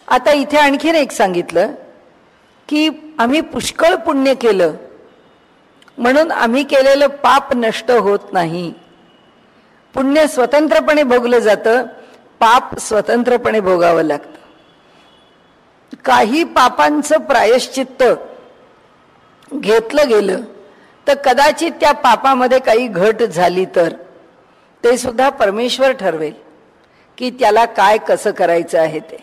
A: आता इथे आणखीन एक सांगितलं की आम्ही पुष्कळ पुण्य केलं म्हणून आम्ही केलेलं पाप नष्ट होत नाही. पुण्य स्वतंत्रपणे भोगलं जातं, पाप स्वतंत्रपणे भोगावं लागतं. काही पापांचं प्रायश्चित्त घेतलं गेलं तर कदाचित त्या पापामध्ये काही घट झाली तर ते सुद्धा परमेश्वर ठरवेल की त्याला काय कसं करायचं आहे ते,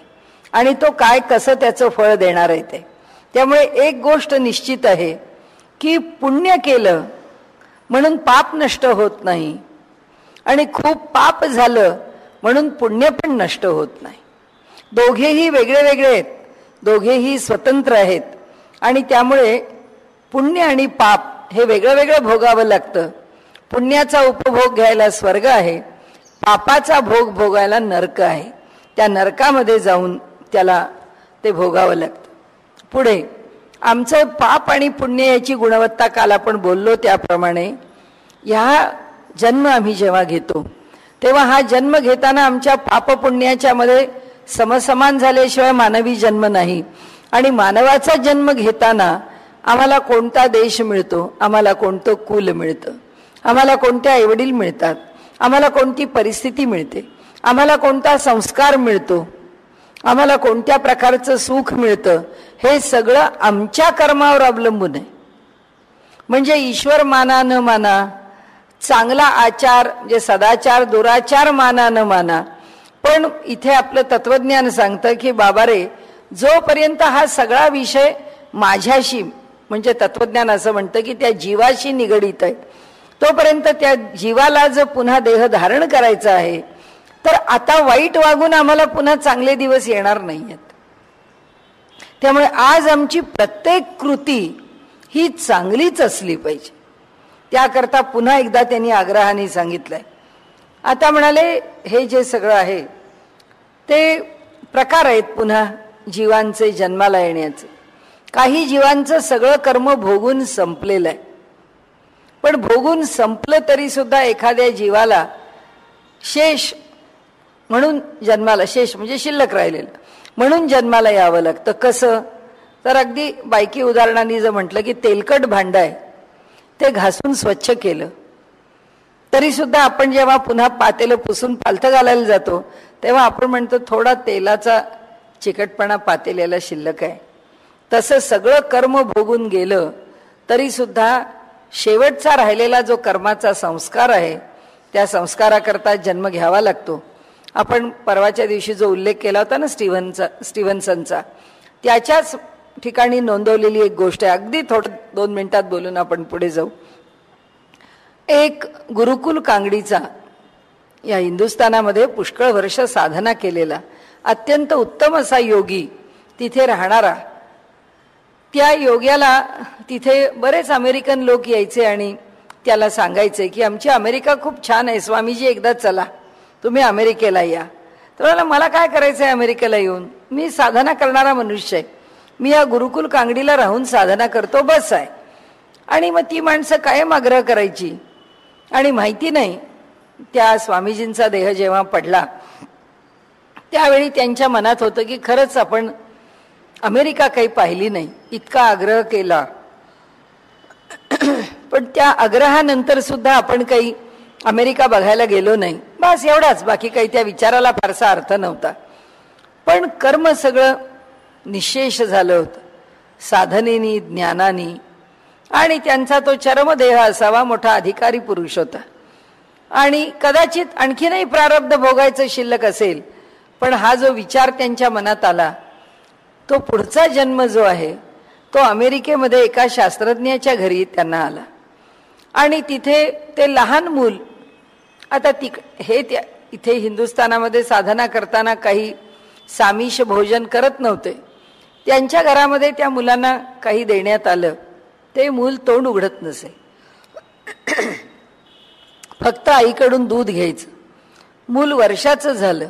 A: आणि तो काय कसं त्याचं फळ देणार आहे ते. त्यामुळे एक गोष्ट निश्चित आहे की पुण्य केलं म्हणून पाप नष्ट होत नाही आणि खूप पाप झालं म्हणून पुण्य पण नष्ट होत नाही. दोघेही वेगळे वेगळे आहेत, दोघेही स्वतंत्र आहेत आणि त्यामुळे पुण्य आणि पाप हे वेगळं वेगळं भोगावं लागतं. पुण्याचा उपभोग घ्यायला स्वर्ग आहे, पापाचा भोग भोगायला नरक आहे. त्या नरकामध्ये जाऊन त्याला ते भोगावं लागतं. पुढे आमचं पाप आणि पुण्य याची गुणवत्ता काल आपण बोललो त्याप्रमाणे ह्या जन्म आम्ही जेव्हा घेतो तेव्हा हा जन्म घेताना आमच्या पाप पुण्याच्या मध्ये समसमान झाल्याशिवाय मानवी जन्म नाही. आणि मानवाचा जन्म घेताना आम्हाला कोणता देश मिळतो, आम्हाला कोणतं कुल मिळतं, आम्हाला कोणत्या आईवडील मिळतात, आम्हाला कोणती परिस्थिती मिळते, आम्हाला कोणता संस्कार मिळतो, आम्हाला कोणत्या प्रकारचं सुख मिळतं, हे सगळं आमच्या कर्मावर अवलंबून आहे. म्हणजे ईश्वर माना न माना, चांगला आचार म्हणजे सदाचार दुराचार माना न माना, पण इथे आपलं तत्वज्ञान सांगतं की बाबा रे, जोपर्यंत हा सगळा विषय माझ्याशी म्हणजे तत्वज्ञान असं म्हणतं की त्या जीवाशी निगडीत आहे, तोपर्यंत त्या जीवाला जर पुन्हा देह धारण करायचा आहे तर आता वाईट वागून आम्हाला पुन्हा चांगले दिवस येणार नाहीयेत. त्यामुळे आज आमची प्रत्येक कृती ही चांगलीच असली पाहिजे. त्याकरता पुन्हा एकदा त्यांनी आग्रहाने सांगितलंय. आता म्हणाले हे जे सगळं आहे ते प्रकार आहेत पुन्हा जीवांचे जन्माला येण्याचे. काही जीवांचं सगळं कर्म भोगून संपलेलं आहे, पण भोगून संपलं तरी सुद्धा एखाद्या जीवाला शेष म्हणून जन्माला, शेष म्हणजे शिल्लक राहिलेलं म्हणून जन्माला यावं लागतं. कसं तर अगदी बायकी उदाहरणाने जर म्हटलं की तेलकट भांडं आहे, ते घासून स्वच्छ केलं तरी सुद्धा आपण जेव्हा पुन्हा पातेलं पुसून पालथं घालायला जातो तेव्हा आपण म्हणतो थोडा तेलाचा चिकटपणा पातेल्याला शिल्लक आहे. तसं सगळं कर्म भोगून गेलं तरी सुद्धा शेवटचा राहिलेला जो कर्माचा संस्कार आहे त्या संस्काराकरता जन्म घ्यावा लागतो. आपण परवाच्या दिवशी जो उल्लेख केला होता ना स्टीव्हन्सनचा, त्याच्याच ठिकाणी नोंदवलेली एक गोष्ट आहे. अगदी थोडं 2 मिनिटात बोलून आपण पुढे जाऊ. एक गुरुकुल कांगडीचा, या हिंदुस्थानामध्ये पुष्कळ वर्ष साधना केलेला अत्यंत उत्तम असा योगी तिथे राहणारा, त्या योग्याला तिथे बरेच अमेरिकन लोक यायचे आणि त्याला सांगायचे की आमची अमेरिका खूप छान आहे, स्वामीजी एकदा चला तुम्ही अमेरिकेला या. तर मला काय करायचं आहे अमेरिकेला येऊन, मी साधना करणारा मनुष्य आहे, मी या गुरुकुल कांगडीला राहून साधना करतो बस आहे. आणि मग ती माणसं कायम आग्रह करायची. आणि माहिती नाही त्या स्वामीजींचा देह जेव्हा पडला त्यावेळी त्यांच्या मनात होतं की खरंच आपण अमेरिका काही पाहिली नाही, इतका आग्रह केला पण त्या आग्रहानंतर सुद्धा आपण काही अमेरिका बघायला गेलो नाही, बस एवढाच, बाकी काही त्या विचाराला फारसा अर्थ नव्हता. पण कर्म सगळं निशेष झालं होतं साधनेनी, ज्ञानानी. आणि त्यांचा तो चरमदेह असावा, मोठा अधिकारी पुरुष होता आणि कदाचित आणखीनही प्रारब्ध भोगायचं शिल्लक असेल. पण हा जो विचार त्यांच्या मनात आला, तो पुढचा जन्म जो आहे तो अमेरिकेमध्ये एका शास्त्रज्ञाच्या घरी त्यांना आला. आणि तिथे ते लहान मूल, आता हे इथे हिंदुस्थानामध्ये साधना करताना काही सामिष भोजन करत नव्हते, त्यांच्या घरामध्ये त्या मुलांना काही देण्यात आलं. ते मूल तोंड उघडत नसे, फक्त आईकडून दूध घ्यायचं. मूल वर्षाचं झालं,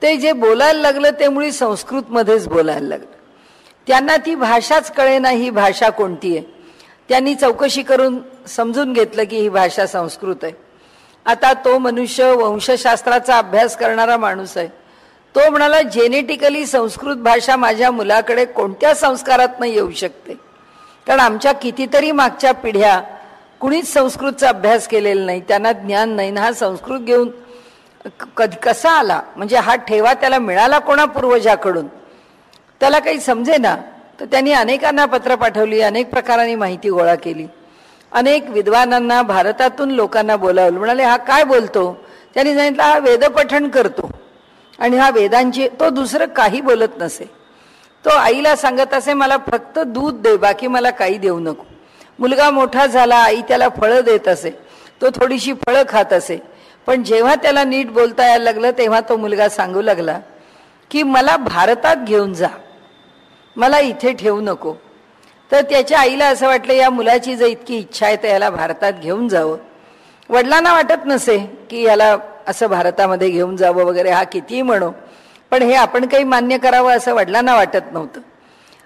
A: ते जे बोलायला लागलं ते मुळी संस्कृतमध्येच बोलायला लागलं. त्यांना ती भाषाच कळेना ही भाषा कोणती आहे. त्यांनी चौकशी करून समजून घेतलं की ही भाषा संस्कृत आहे. आता तो मनुष्य वंशशास्त्राचा अभ्यास करणारा माणूस आहे. तो म्हणाला जेनेटिकली संस्कृत भाषा माझ्या मुलाकडे कोणत्या संस्कारात नाही येऊ शकते, कारण आमच्या कितीतरी मागच्या पिढ्या कुणीच संस्कृतचा अभ्यास केलेला नाही, त्यांना ज्ञान नाही. हा संस्कृत घेऊन कसा आला, म्हणजे हा ठेवा त्याला मिळाला कोणा पूर्वजाकडून, त्याला काही समजे ना. तर त्यांनी अनेकांना पत्र पाठवली, अनेक प्रकारांनी माहिती गोळा केली, अनेक विद्वानांना भारतातून लोकांना बोलावलं. म्हणाले हा काय बोलतो, त्यांनी सांगितलं हा वेदपठण करतो आणि हा वेदांची, तो दुसरं काही बोलत नसे. तो आईला सांगत असे मला फक्त दूध दे, बाकी मला काही देऊ नको. मुलगा मोठा झाला, आई त्याला फळं देत असे, तो थोडीशी फळं खात असे. पण जेव्हा त्याला नीट बोलता यायला लागलं तेव्हा तो मुलगा सांगू लागला की मला भारतात घेऊन जा, मला इथे ठेवू नको. तर त्याच्या आईला असं वाटलं या मुलाची जर इतकी इच्छा आहे तर याला भारतात घेऊन जावं. वडिलांना वाटत नसे की याला असं भारतामध्ये घेऊन जावं वगैरे, हा कितीही म्हणो, पण हे आपण काही मान्य करावं असं वडिलांना वाटत नव्हतं.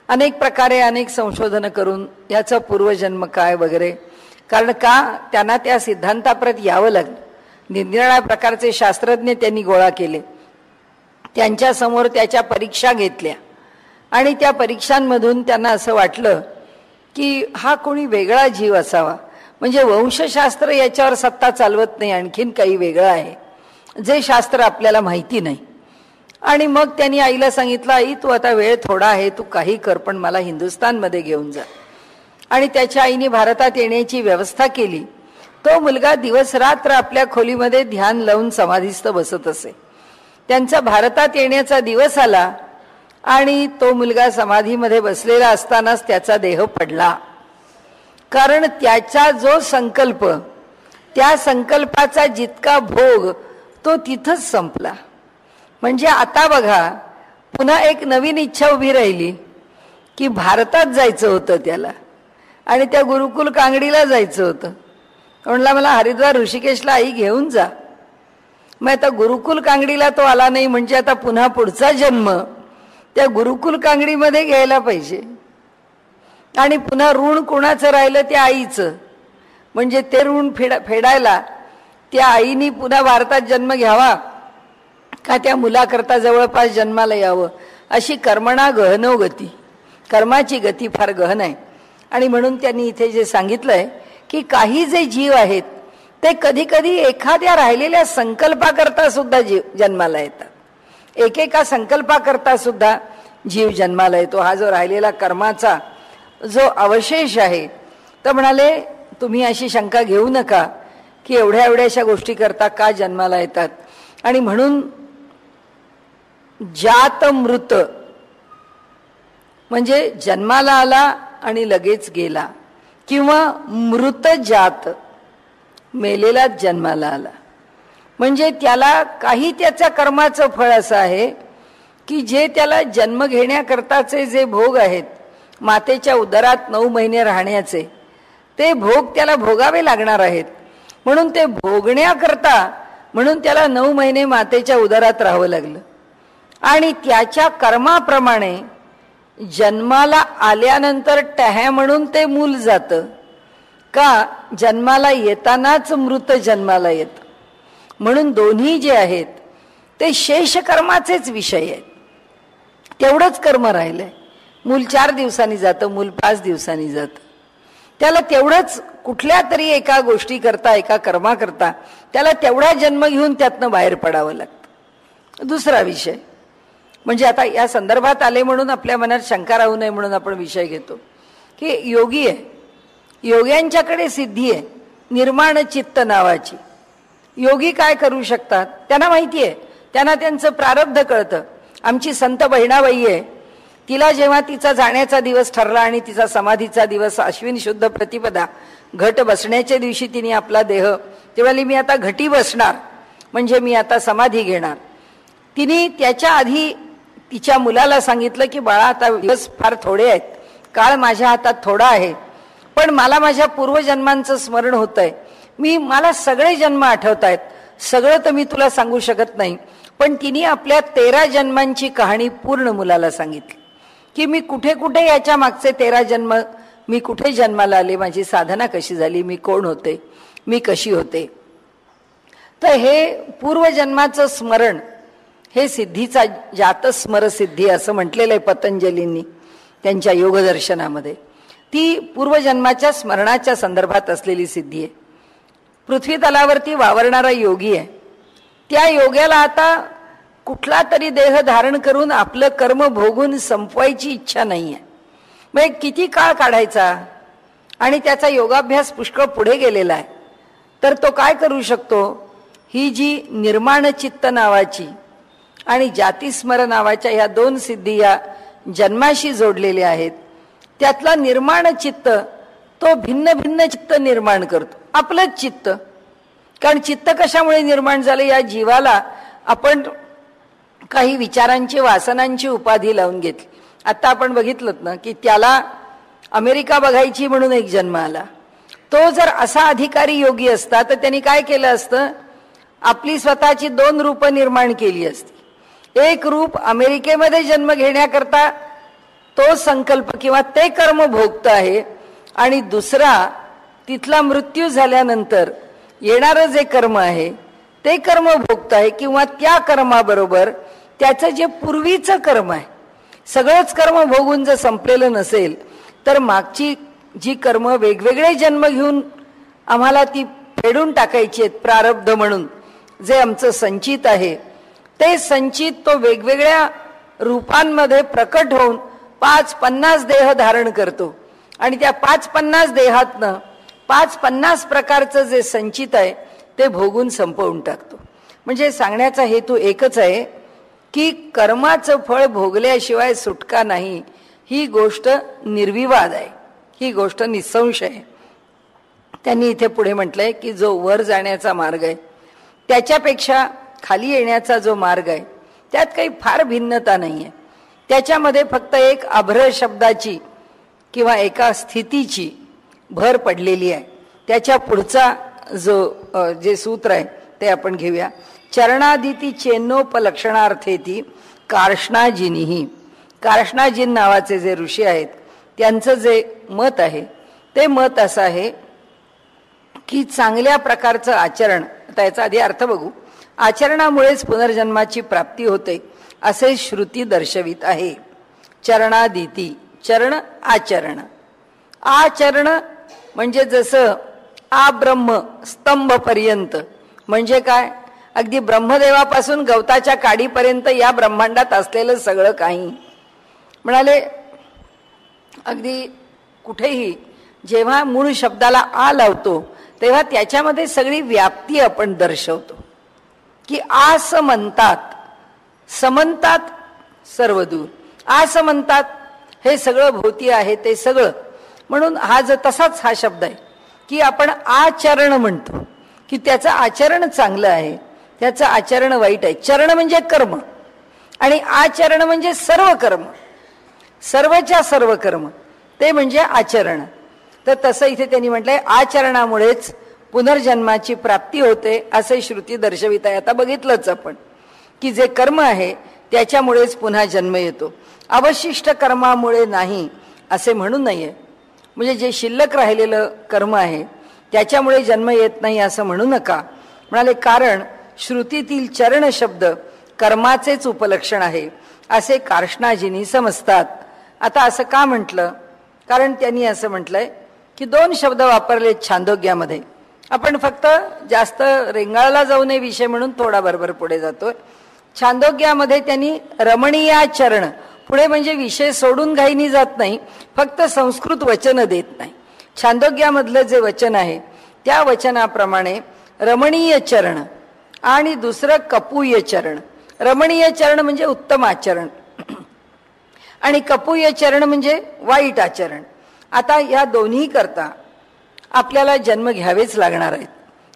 A: अनेक प्रकारे अनेक संशोधनं करून याचा पूर्वजन्म काय वगैरे, कारण का त्यांना त्या सिद्धांताप्रत यावं लागलं. निरनिराळ्या प्रकारचे शास्त्रज्ञ त्यांनी गोळा केले, त्यांच्यासमोर त्याच्या परीक्षा घेतल्या आणि त्या परीक्षांमधून त्यांना असं वाटलं की हा कोणी वेगळा जीव असावा, म्हणजे वंशशास्त्र याच्यावर सत्ता चालवत नाही, आणखीन काही वेगळं आहे जे शास्त्र आपल्याला माहिती नाही. आणि मग त्यांनी आईला सांगितलं आई तू आता वेळ थोडा आहे, तू काही कर पण मला हिंदुस्थानमध्ये घेऊन जा. आणि त्याच्या आईने भारतात येण्याची व्यवस्था केली. तो मुलगा दिवस रात्र आपल्या खोलीमध्ये ध्यान लावून समाधीस्थ बसत असे. त्यांचा भारतात येण्याचा दिवस आला आणि तो मुलगा समाधीमध्ये बसलेला असतानाच त्याचा देह पडला. कारण त्याचा जो संकल्प, त्या संकल्पाचा जितका भोग तो तिथंच संपला. म्हणजे आता बघा पुन्हा एक नवीन इच्छा उभी राहिली की भारतात जायचं होतं त्याला आणि त्या गुरुकुल कांगडीला जायचं होतं. म्हणला मला हरिद्वार ऋषिकेशला आई घेऊन जा. मग आता गुरुकुल कांगडीला तो आला नाही म्हणजे आता पुन्हा पुढचा जन्म त्या गुरुकुल कांगडीमध्ये घ्यायला पाहिजे. आणि पुन्हा ऋण कुणाचं राहिलं त्या आईचं. म्हणजे ते ऋण फेडायला त्या आईनी पुन्हा भारतात जन्म घ्यावा का त्या मुलाकरता जवळपास जन्माला यावं, अशी कर्मणा गहनो गती, कर्माची गती फार गहन आहे. आणि म्हणून त्यांनी इथे जे सांगितलंय की काही जे जीव आहेत ते कधी कधी एखाद्या राहिलेल्या संकल्पाकरता सुद्धा जीव जन्माला येतात. एकेका संकल्पाकरता सुद्धा जीव जन्माला येतो. हा जो राहिलेला कर्माचा जो अवशेष आहे, तर म्हणाले तुम्ही अशी शंका घेऊ नका की एवढ्या एवढ्याशा गोष्टी करता का जन्माला येतात. आणि म्हणून जात मृत म्हणजे जन्माला आला आणि लगेच गेला, किंवा मृत जात मेलेलाच जन्माला आला. म्हणजे त्याला काही त्याच्या कर्माचं फळ असं आहे की जे त्याला जन्म घेण्याकरताचे जे भोग आहेत, मातेच्या उदरात 9 महिने राहण्याचे ते भोग त्याला भोगावे लागणार आहेत. म्हणून ते भोगण्याकरता म्हणून त्याला 9 महिने मातेच्या उदरात राहावं लागलं. आणि त्याच्या कर्माप्रमाणे जन्माला आल्यानंतर टॅह म्हणून ते मूल जातं का जन्माला येतानाच मृत जन्माला येतं. म्हणून दोन्ही जे आहेत ते शेष कर्माचेच विषय आहेत. तेवढंच कर्म राहिलंय. मूल 4 दिवसांनी जातं, मूल 5 दिवसांनी जातं. त्याला तेवढंच कुठल्या तरी एका गोष्टी करता, एका कर्मा करता त्याला तेवढा जन्म घेऊन त्यातनं बाहेर पडावं लागतं. दुसरा विषय म्हणजे आता या संदर्भात आले म्हणून आपल्या मनात शंका राहू नये म्हणून आपण विषय घेतो की योगी आहे, योग्यांच्याकडे सिद्धी आहे निर्माण चित्त नावाची. योगी काय करू शकतात त्यांना माहिती आहे, त्यांना त्यांचं प्रारब्ध कळतं. आमची संत बहिणाबाई आहे, तिला जेव्हा तिचा जाण्याचा दिवस ठरला आणि तिचा समाधीचा दिवस अश्विन शुद्ध प्रतिपदा घट बसण्याच्या दिवशी तिने आपला देह तेव्हा मी आता घटी बसणार म्हणजे मी आता समाधी घेणार. तिने त्याच्या आधी तिच्या मुलाला सांगितलं की बाळा आता दिवस फार थोडे आहेत, काळ माझ्या हातात थोडा आहे, पण मला माझ्या पूर्वजन्मांचं स्मरण होतंय, मला सगळे जन्म आठवत आहेत, सगळं तर मी तुला सांगू शकत नाही. पण तिने आपल्या 13 जन्मांची कहाणी पूर्ण मुलाला सांगितली की मी कुठे कुठे याच्या मागचे 13 जन्म, मी कुठे जन्माला आले, माझी साधना कशी झाली, मी कोण होते, मी कशी होते. तर हे पूर्वजन्माचं स्मरण हे सिद्धीचा जातस्मर सिद्धी असं म्हटलेलं आहे पतंजलींनी त्यांच्या योगदर्शनामध्ये. ती पूर्वजन्माच्या स्मरणाच्या संदर्भात असलेली सिद्धी आहे. पृथ्वी तलावरती वावरणारा योगी आहे, त्या योग्याला आता कुठला तरी देह धारण करून आपलं कर्म भोगून संपवायची इच्छा नाही आहे. मग किती काळ काढायचा, आणि त्याचा योगाभ्यास पुष्कळ पुढे गेलेला आहे. तर तो काय करू शकतो, ही जी निर्माण चित्त नावाची आणि जातिस्मर नावाच्या ह्या 2 सिद्धी या जन्माशी जोडलेल्या आहेत, त्यातला निर्माण चित्त तो भिन्न भिन्न चित्त निर्माण करतो, आपलंच चित्त. कारण चित्त कशामुळे निर्माण झालं, या जीवाला आपण काही विचारांची वासनांची उपाधी लावून घेतली. आता आपण बघितलं ना की त्याला अमेरिका बघायची म्हणून एक जन्म आला. तो जर असा अधिकारी योगी असता तर त्यांनी काय केलं असतं, आपली स्वतःची 2 रूपं निर्माण केली असती. एक रूप अमेरिकेमध्ये जन्म घेण्याकरता तो संकल्प किंवा ते कर्म भोगत आहे, आणि दुसरा तिथला मृत्यू झाल्यानंतर येणारं जे कर्म आहे ते कर्म भोगत आहे, किंवा त्या कर्माबरोबर त्याचं जे पूर्वीचं कर्म आहे, सगळंच कर्म भोगून जर संपलेलं नसेल तर मागची जी कर्म वेगवेगळे जन्म घेऊन आम्हाला ती फेडून टाकायची आहेत प्रारब्ध म्हणून जे आमचं संचित आहे, ते संचित तो वेगवेगळ्या रूपांमध्ये प्रकट होऊन 5-50 देह धारण करतो. आणि त्या 5-50 देहातनं 5-50 प्रकारचं जे संचित आहे ते भोगून संपवून टाकतो. म्हणजे सांगण्याचा हेतू एकच आहे की कर्माचं फळ भोगल्याशिवाय सुटका नाही, ही गोष्ट निर्विवाद आहे, ही गोष्ट निसंशय आहे. त्यांनी इथे पुढे म्हटलंय की जो वर जाण्याचा मार्ग आहे त्याच्यापेक्षा खाली येण्याचा जो मार्ग आहे त्यात काही फार भिन्नता नाही आहे. त्याच्यामध्ये फक्त एक अभ्र शब्दाची किंवा एका स्थितीची भर पडलेली आहे. त्याच्या पुढचा जे सूत्र आहे ते आपण घेऊया. चरणादिती चेन्नोपलक्षणार्थेती कार्ष्णाजिनीही. कार्ष्णाजीन नावाचे जे ऋषी आहेत त्यांचं जे मत आहे ते मत असं आहे की चांगल्या प्रकारचं आचरण, आता याचा आधी अर्थ बघू, आचरणामुळेच पुनर्जन्माची प्राप्ती होते असे श्रुती दर्शवित आहे. चरणादिती, चरण आचरण. आचरण म्हणजे जसं आ ब्रह्म स्तंभ पर्यंत, म्हणजे काय, अगदी ब्रह्मदेवापासून गवताच्या काडीपर्यंत या ब्रह्मांडात असलेलं सगळं काही. म्हणाले अगदी कुठेही जेव्हा मूळ शब्दाला आ लावतो तेव्हा त्याच्यामध्ये सगळी व्याप्ती आपण दर्शवतो. की आस म्हणतात, समंतात सर्व दूर, आस म्हणतात हे सगळं भोवती आहे ते सगळं. म्हणून हा तसाच हा शब्द आहे की आपण आचरण म्हणतो की त्याचं आचरण चांगलं आहे, त्याचं आचरण वाईट आहे. चरण म्हणजे कर्म आणि आचरण म्हणजे सर्व कर्म, सर्वच्या सर्व कर्म, ते म्हणजे आचरण. तर तसं इथे त्यांनी म्हटलंय आचरणामुळेच पुनर्जन्माची प्राप्ती होते असे श्रुती दर्शवित आहे. आता बघितलंच आपण की जे कर्म आहे त्याच्यामुळेच पुन्हा जन्म येतो, अवशिष्ट कर्मामुळे नाही असे म्हणू नये. म्हणजे जे शिल्लक राहिलेलं कर्म आहे त्याच्यामुळे जन्म येत नाही असं म्हणू नका. म्हणाले कारण श्रुतीतील चरण शब्द कर्माचेच उपलक्षण आहे असे कार्ष्णाजींनी समजतात. आता असं का म्हटलं, कारण त्यांनी असं म्हटलंय की 2 शब्द वापरले छांदोग्यामध्ये. आपण फक्त जास्त रेंगाळला जाऊ नये विषय म्हणून थोडा बरोबर पुढे जातोय. छांदोग्यामध्ये त्यांनी रमणीयाचरण पुढे म्हणजे विषय सोडून घाईनी जात नाही, फक्त संस्कृत वचन देत नाही. छांदोग्यामधलं जे वचन आहे त्या वचनाप्रमाणे रमणीय चरण आणि दुसरं कपूय चरण. रमणीय चरण म्हणजे उत्तम आचरण आणि कपूय चरण म्हणजे वाईट आचरण. आता या दोन्ही करता आपल्याला जन्म घ्यावेच लागणार आहेत.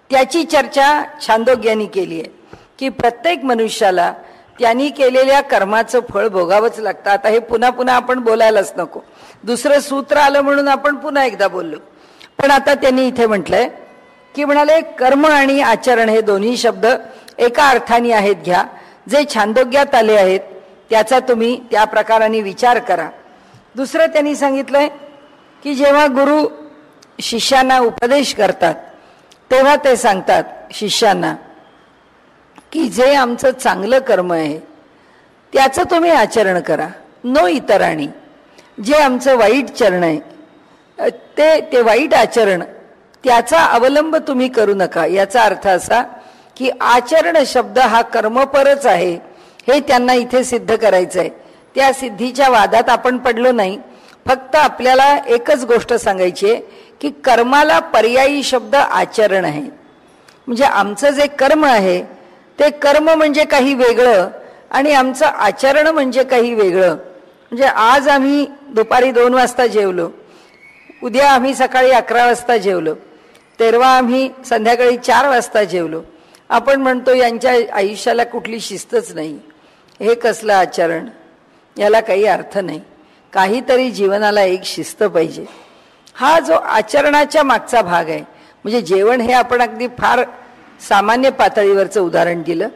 A: त्याची चर्चा छांदोग्यानी केली आहे की प्रत्येक मनुष्याला त्यांनी केलेल्या कर्माचं फळ भोगावंच लागतं. आता हे पुन्हा पुन्हा आपण बोलायलाच नको, दुसरं सूत्र आलं म्हणून आपण पुन्हा एकदा बोललो. पण आता त्यांनी इथे म्हटलंय की म्हणाले कर्म आणि आचरण हे दोन्ही शब्द एका अर्थाने आहेत घ्या, जे छांदोग्यात आले आहेत त्याचा तुम्ही त्या प्रकाराने विचार करा. दुसरं त्यांनी सांगितलंय की जेव्हा गुरु शिष्यांना उपदेश करतात तेव्हा ते सांगतात शिष्यांना की जे आमचं चांगलं कर्म आहे त्याचं तुम्ही आचरण करा, नो इतरांनी. जे आमचं वाईट चरण आहे ते वाईट आचरण त्याचा अवलंब तुम्ही करू नका. याचा अर्थ असा की आचरण शब्द हा कर्मपरच आहे हे त्यांना इथे सिद्ध करायचं आहे. त्या सिद्धीच्या वादात आपण पडलो नाही, फक्त आपल्याला एकच गोष्ट सांगायची आहे की कर्माला पर्यायी शब्द आचरण आहे. म्हणजे आमचं जे कर्म आहे ते कर्म म्हणजे काही वेगळं आणि आमचं आचरण म्हणजे काही वेगळं. म्हणजे आज आम्ही दुपारी 2 वाजता जेवलो, उद्या आम्ही सकाळी 11 वाजता जेवलो, तेरवा आम्ही संध्याकाळी 4 वाजता जेवलो. आपण म्हणतो यांच्या आयुष्याला कुठली शिस्तच नाही, हे कसलं आचरण, याला काही अर्थ नाही. काहीतरी जीवनाला एक शिस्त पाहिजे. हा जो आचरणाच्या मागचा भाग आहे. म्हणजे जेवण हे आपण अगदी फार सामान्य पातळीवरचं उदाहरण दिलं,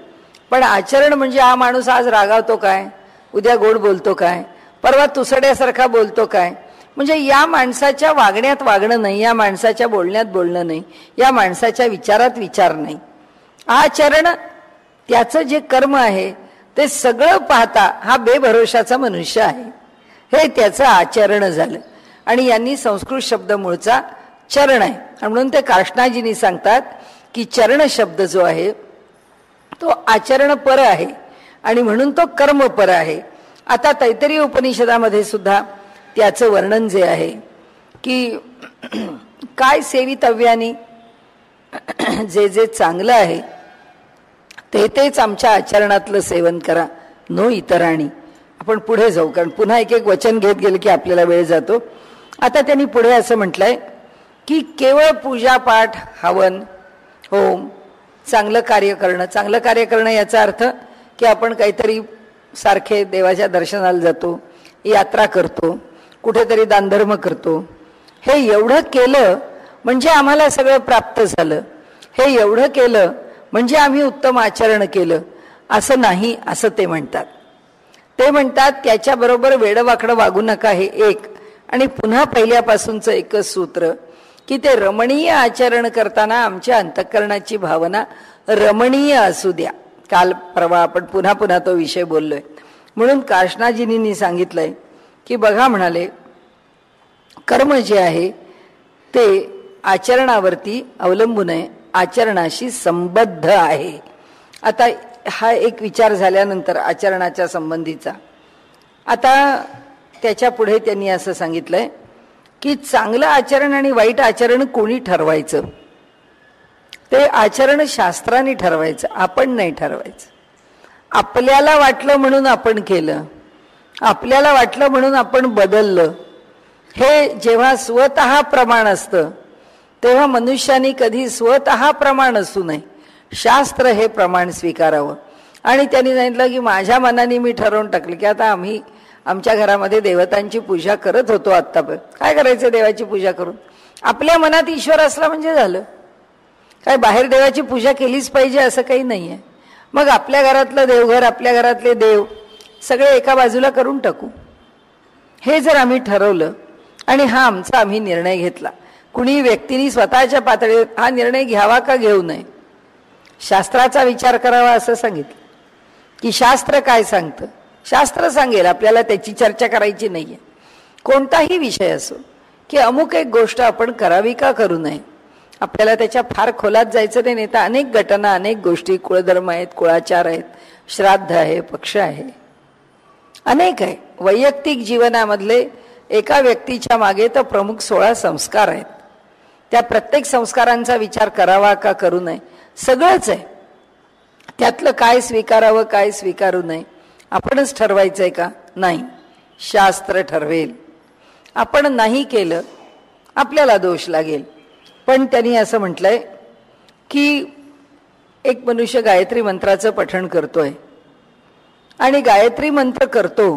A: पण आचरण म्हणजे हा माणूस आज रागावतो काय, उद्या गोड बोलतो काय, परवा तुसड्यासारखा बोलतो काय. म्हणजे या माणसाच्या वागण्यात वागणं नाही, या माणसाच्या बोलण्यात बोलणं नाही, या माणसाच्या विचारात विचार नाही. आचरण त्याचं जे कर्म आहे ते सगळं पाहता हा बेभरोशाचा मनुष्य आहे, हे त्याचं आचरण झालं. आणि यांनी संस्कृत शब्द मूळचा चरण आहे म्हणून ते कार्ष्णाजींनी सांगतात की चरण शब्द जो आहे तो आचरण पर आहे आणि म्हणून तो कर्म पर आहे. आता तैत्तिरीय उपनिषदामध्ये सुद्धा त्याचं वर्णन जे आहे की काय सेवितव्यानी, जे जे चांगलं आहे ते तेच आमच्या आचरणातलं सेवन करा, नो इतरांनी. आपण पुढे जाऊ, कारण पुन्हा एक एक वचन घेत गेलं की आपल्याला वेळ जातो. आता त्यांनी पुढे असं म्हटलंय की केवळ पूजापाठ, हवन, होम, चांगलं कार्य करणं. चांगलं कार्य करणं याचा अर्थ की आपण काहीतरी सारखे देवाच्या दर्शनाला जातो, यात्रा करतो, कुठेतरी दानधर्म करतो. हे एवढं केलं म्हणजे आम्हाला सगळं प्राप्त झालं, हे एवढं केलं म्हणजे आम्ही उत्तम आचरण केलं असं नाही, असं ते म्हणतात. ते म्हणतात त्याच्याबरोबर वेडवाकडं वागू नका, हे एक. आणि पुन्हा पहिल्यापासूनचं एकच सूत्र की ते रमणीय आचरण करताना आमच्या अंतःकरणाची भावना रमणीय असू द्या. काल परवा आपण पुन्हा पुन्हा तो विषय बोललोय. म्हणून काष्णाजींनी सांगितलंय की बघा, म्हणाले, कर्म जे आहे ते आचरणावरती अवलंबून आहे, आचरणाशी संबद्ध आहे. आता हा एक विचार झाल्यानंतर आचरणाच्या संबंधीचा, आता त्याच्या पुढे त्यांनी असं सांगितलंय की चांगलं आचरण आणि वाईट आचरण कोणी ठरवायचं? ते आचरण शास्त्राने ठरवायचं, आपण नाही ठरवायचं. आपल्याला वाटलं म्हणून आपण केलं, आपल्याला वाटलं म्हणून आपण बदललं. हे जेव्हा स्वतः प्रमाण असतं तेव्हा मनुष्याने कधी स्वतः प्रमाण असू नये, शास्त्र हे प्रमाण स्वीकारावं. आणि त्यांनी सांगितलं की माझ्या मनाने मी ठरवून टाकलं की आता आम्ही आमच्या घरामध्ये देवतांची पूजा करत होतो. आत्तापर्यंत काय करायचं देवाची पूजा करून? आपल्या मनात ईश्वर असला म्हणजे झालं. काय बाहेर देवाची पूजा केलीच पाहिजे असं काही नाही आहे. मग आपल्या घरातलं देवघर, आपल्या घरातले देव सगळे एका बाजूला करून टाकू, हे जर आम्ही ठरवलं आणि हा आमचा आम्ही निर्णय घेतला, कुणी व्यक्तीने स्वतःच्या पातळीवर हा निर्णय घ्यावा का घेऊ नये, शास्त्राचा विचार करावा असं सांगितलं. की शास्त्र काय सांगतं? शास्त्र सांगेल, आपल्याला त्याची चर्चा करायची नाहीये. कोणताही विषय असो की अमुक एक गोष्ट आपण करावी का करू नये, आपल्याला त्याच्या फार खोलात जायचं नाही. तर अनेक घटना, अनेक गोष्टी, कुळधर्म आहेत, कुळाचार आहेत, श्राद्ध आहे, पक्ष आहे, अनेक आहे. वैयक्तिक जीवनामधले एका व्यक्तीच्या मागे तर प्रमुख 16 संस्कार आहेत. त्या प्रत्येक संस्कारांचा विचार करावा का करू नये, सगळंच आहे. त्यातलं काय स्वीकारावं, काय स्वीकारू नये आपणच ठरवायचंय का? नाही, शास्त्र ठरवेल. आपण नाही केलं आपल्याला दोष लागेल. पण त्यांनी असं म्हटलंय की एक मनुष्य गायत्री मंत्राचं पठण करतोय आणि गायत्री मंत्र करतो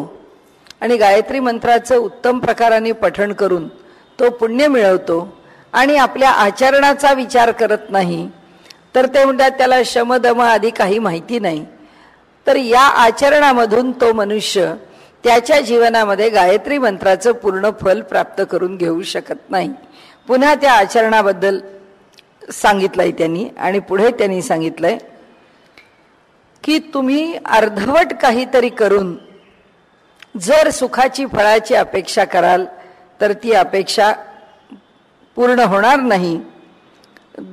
A: आणि गायत्री मंत्राचं उत्तम प्रकाराने पठण करून तो पुण्य मिळवतो आणि आपल्या आचरणाचा विचार करत नाही, तर ते म्हणतात त्याला शमदम आदी काही माहिती नाही. तर या आचरणामधून तो मनुष्य त्याच्या जीवनामध्ये गायत्री मंत्राचं पूर्ण फल प्राप्त करून घेऊ शकत नाही. पुन्हा त्या आचरणाबद्दल सांगितलंय त्यांनी. आणि पुढे त्यांनी सांगितलंय की तुम्ही अर्धवट काहीतरी करून जर सुखाची फळाची अपेक्षा कराल तर ती अपेक्षा पूर्ण होणार नाही.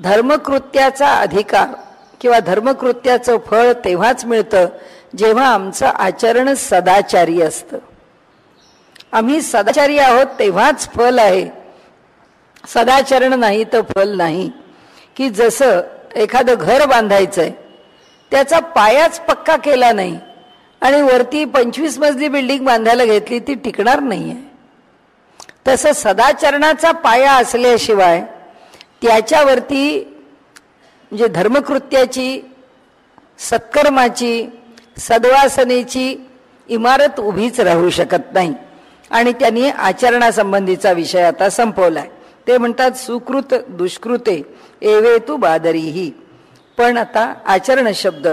A: धर्मकृत्याचा अधिकार किंवा धर्मकृत्याचं फळ तेव्हाच मिळतं जेव्हा आमचं आचरण सदाचारी असतं. आम्ही सदाचारी आहोत तेव्हाच फल आहे. सदाचरण नाही तर फल नाही. की जसं एखादं घर बांधायचंय, त्याचा पायाच पक्का केला नाही आणि वरती 25 मजली बिल्डिंग बांधायला घेतली, ती टिकणार नाहीये. तसं सदाचरणाचा पाया असल्याशिवाय त्याच्यावरती म्हणजे धर्मकृत्याची, सत्कर्माची, सद्वासनेची इमारत उभीच राहू शकत नाही. आणि त्यांनी आचरणासंबंधीचा विषय आता संपवलाय. ते म्हणतात सुकृत दुष्कृते एवेतु बादरीही. पण आता आचरण शब्द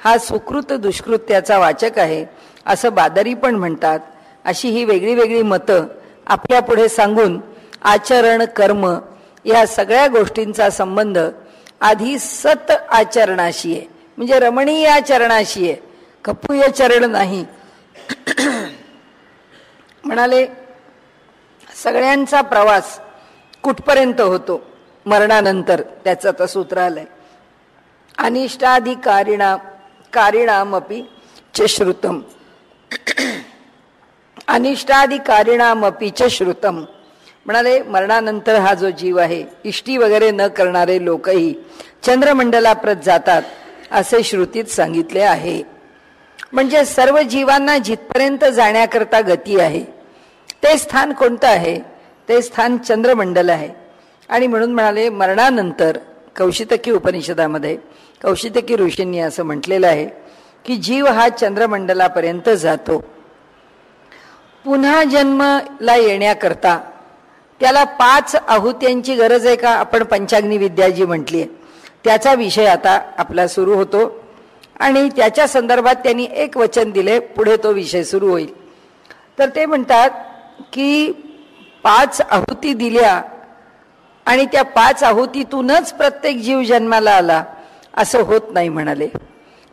A: हा सुकृत दुष्कृत्याचा वाचक आहे असं बादरी पण म्हणतात. अशी ही वेगळी वेगळी मतं आपल्या पुढे सांगून आचरण, कर्म या सगळ्या गोष्टींचा संबंध आधी सत आचरणाशी आहे, म्हणजे रमणीय आचरणाशी आहे, कपूय चरण नाही. म्हणाले सगळ्यांचा प्रवास कुठपर्यंत होतो? मरणानंतर. त्याचं तर सूत्र आलंय कारिणामपि च श्रुतम. अनिष्टाधिकारिणामपि च श्रुतम. म्हणाले मरणानंतर हा जो जीव आहे, इष्टी वगैरे न करणारे लोकही चंद्रमंडलाप्रत जातात असे श्रुतीत सांगितले आहे. म्हणजे सर्व जीवांना जिथपर्यंत जाण्याकरता गती आहे ते स्थान कोणतं आहे? ते स्थान चंद्रमंडल आहे. आणि म्हणून म्हणाले मरणानंतर कौशितकी उपनिषदामध्ये कौशितकी ऋषींनी असं म्हटलेलं आहे की जीव हा चंद्रमंडलापर्यंत जातो. पुन्हा जन्मला येण्याकरता त्याला 5 आहुत्यांची गरज आहे का? आपण पंचाग्नी विद्या जी म्हटली आहे त्याचा विषय आता आपला सुरू होतो आणि त्याच्या संदर्भात त्यांनी एक वचन दिले, पुढे तो विषय सुरू होईल. तर ते म्हणतात की 5 आहुती दिल्या आणि त्या 5 आहुतीतूनच प्रत्येक जीव जन्माला आला असं होत नाही म्हणाले.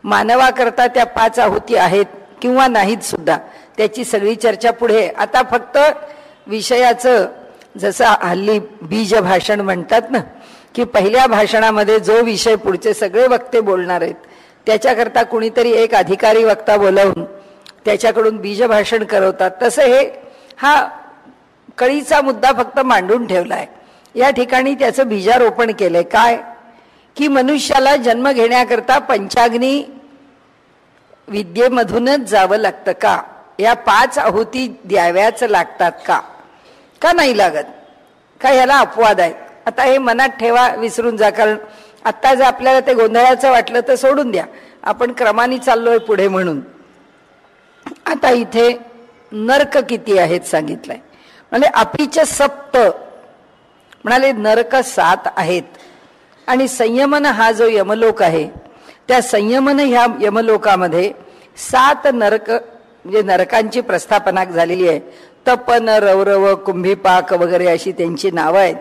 A: मानवाकरता त्या 5 आहुती आहेत किंवा नाहीत सुद्धा, त्याची सगळी चर्चा पुढे. आता फक्त विषयाचं, जसं हल्ली बीज भाषण म्हणतात ना, की पहिल्या भाषणामध्ये जो विषय पुढचे सगळे वक्ते बोलणार आहेत त्याच्याकरता कुणीतरी एक अधिकारी वक्ता बोलावून त्याच्याकडून बीज भाषण करवतात, तसं हे हा कळीचा मुद्दा फक्त मांडून ठेवला आहे. या ठिकाणी त्याचं बीजारोपण केलंय. काय की मनुष्याला जन्म घेण्याकरता पंचाग्नी विद्येमधूनच जावं लागतं का? या 5 आहुती द्याव्याच लागतात का? का नाही लागत? का ह्याला अपवाद आहेत? आता हे मनात ठेवा, विसरून जा. कारण आत्ता जर आपल्याला ते गोंधळाचं वाटलं तर सोडून द्या, आपण क्रमाने चाललोय पुढे म्हणून. आता इथे नरक किती आहेत सांगितलंय. म्हणजे अपीच सप्त म्हणाले, नरक 7 आहेत. आणि संयमन हा जो यमलोक आहे, त्या संयमन ह्या यमलोकामध्ये 7 नरक, म्हणजे नरकांची प्रस्थापना झालेली आहे. तपन, रवरव, कुंभीपाक वगैरे अशी त्यांची नावं आहेत.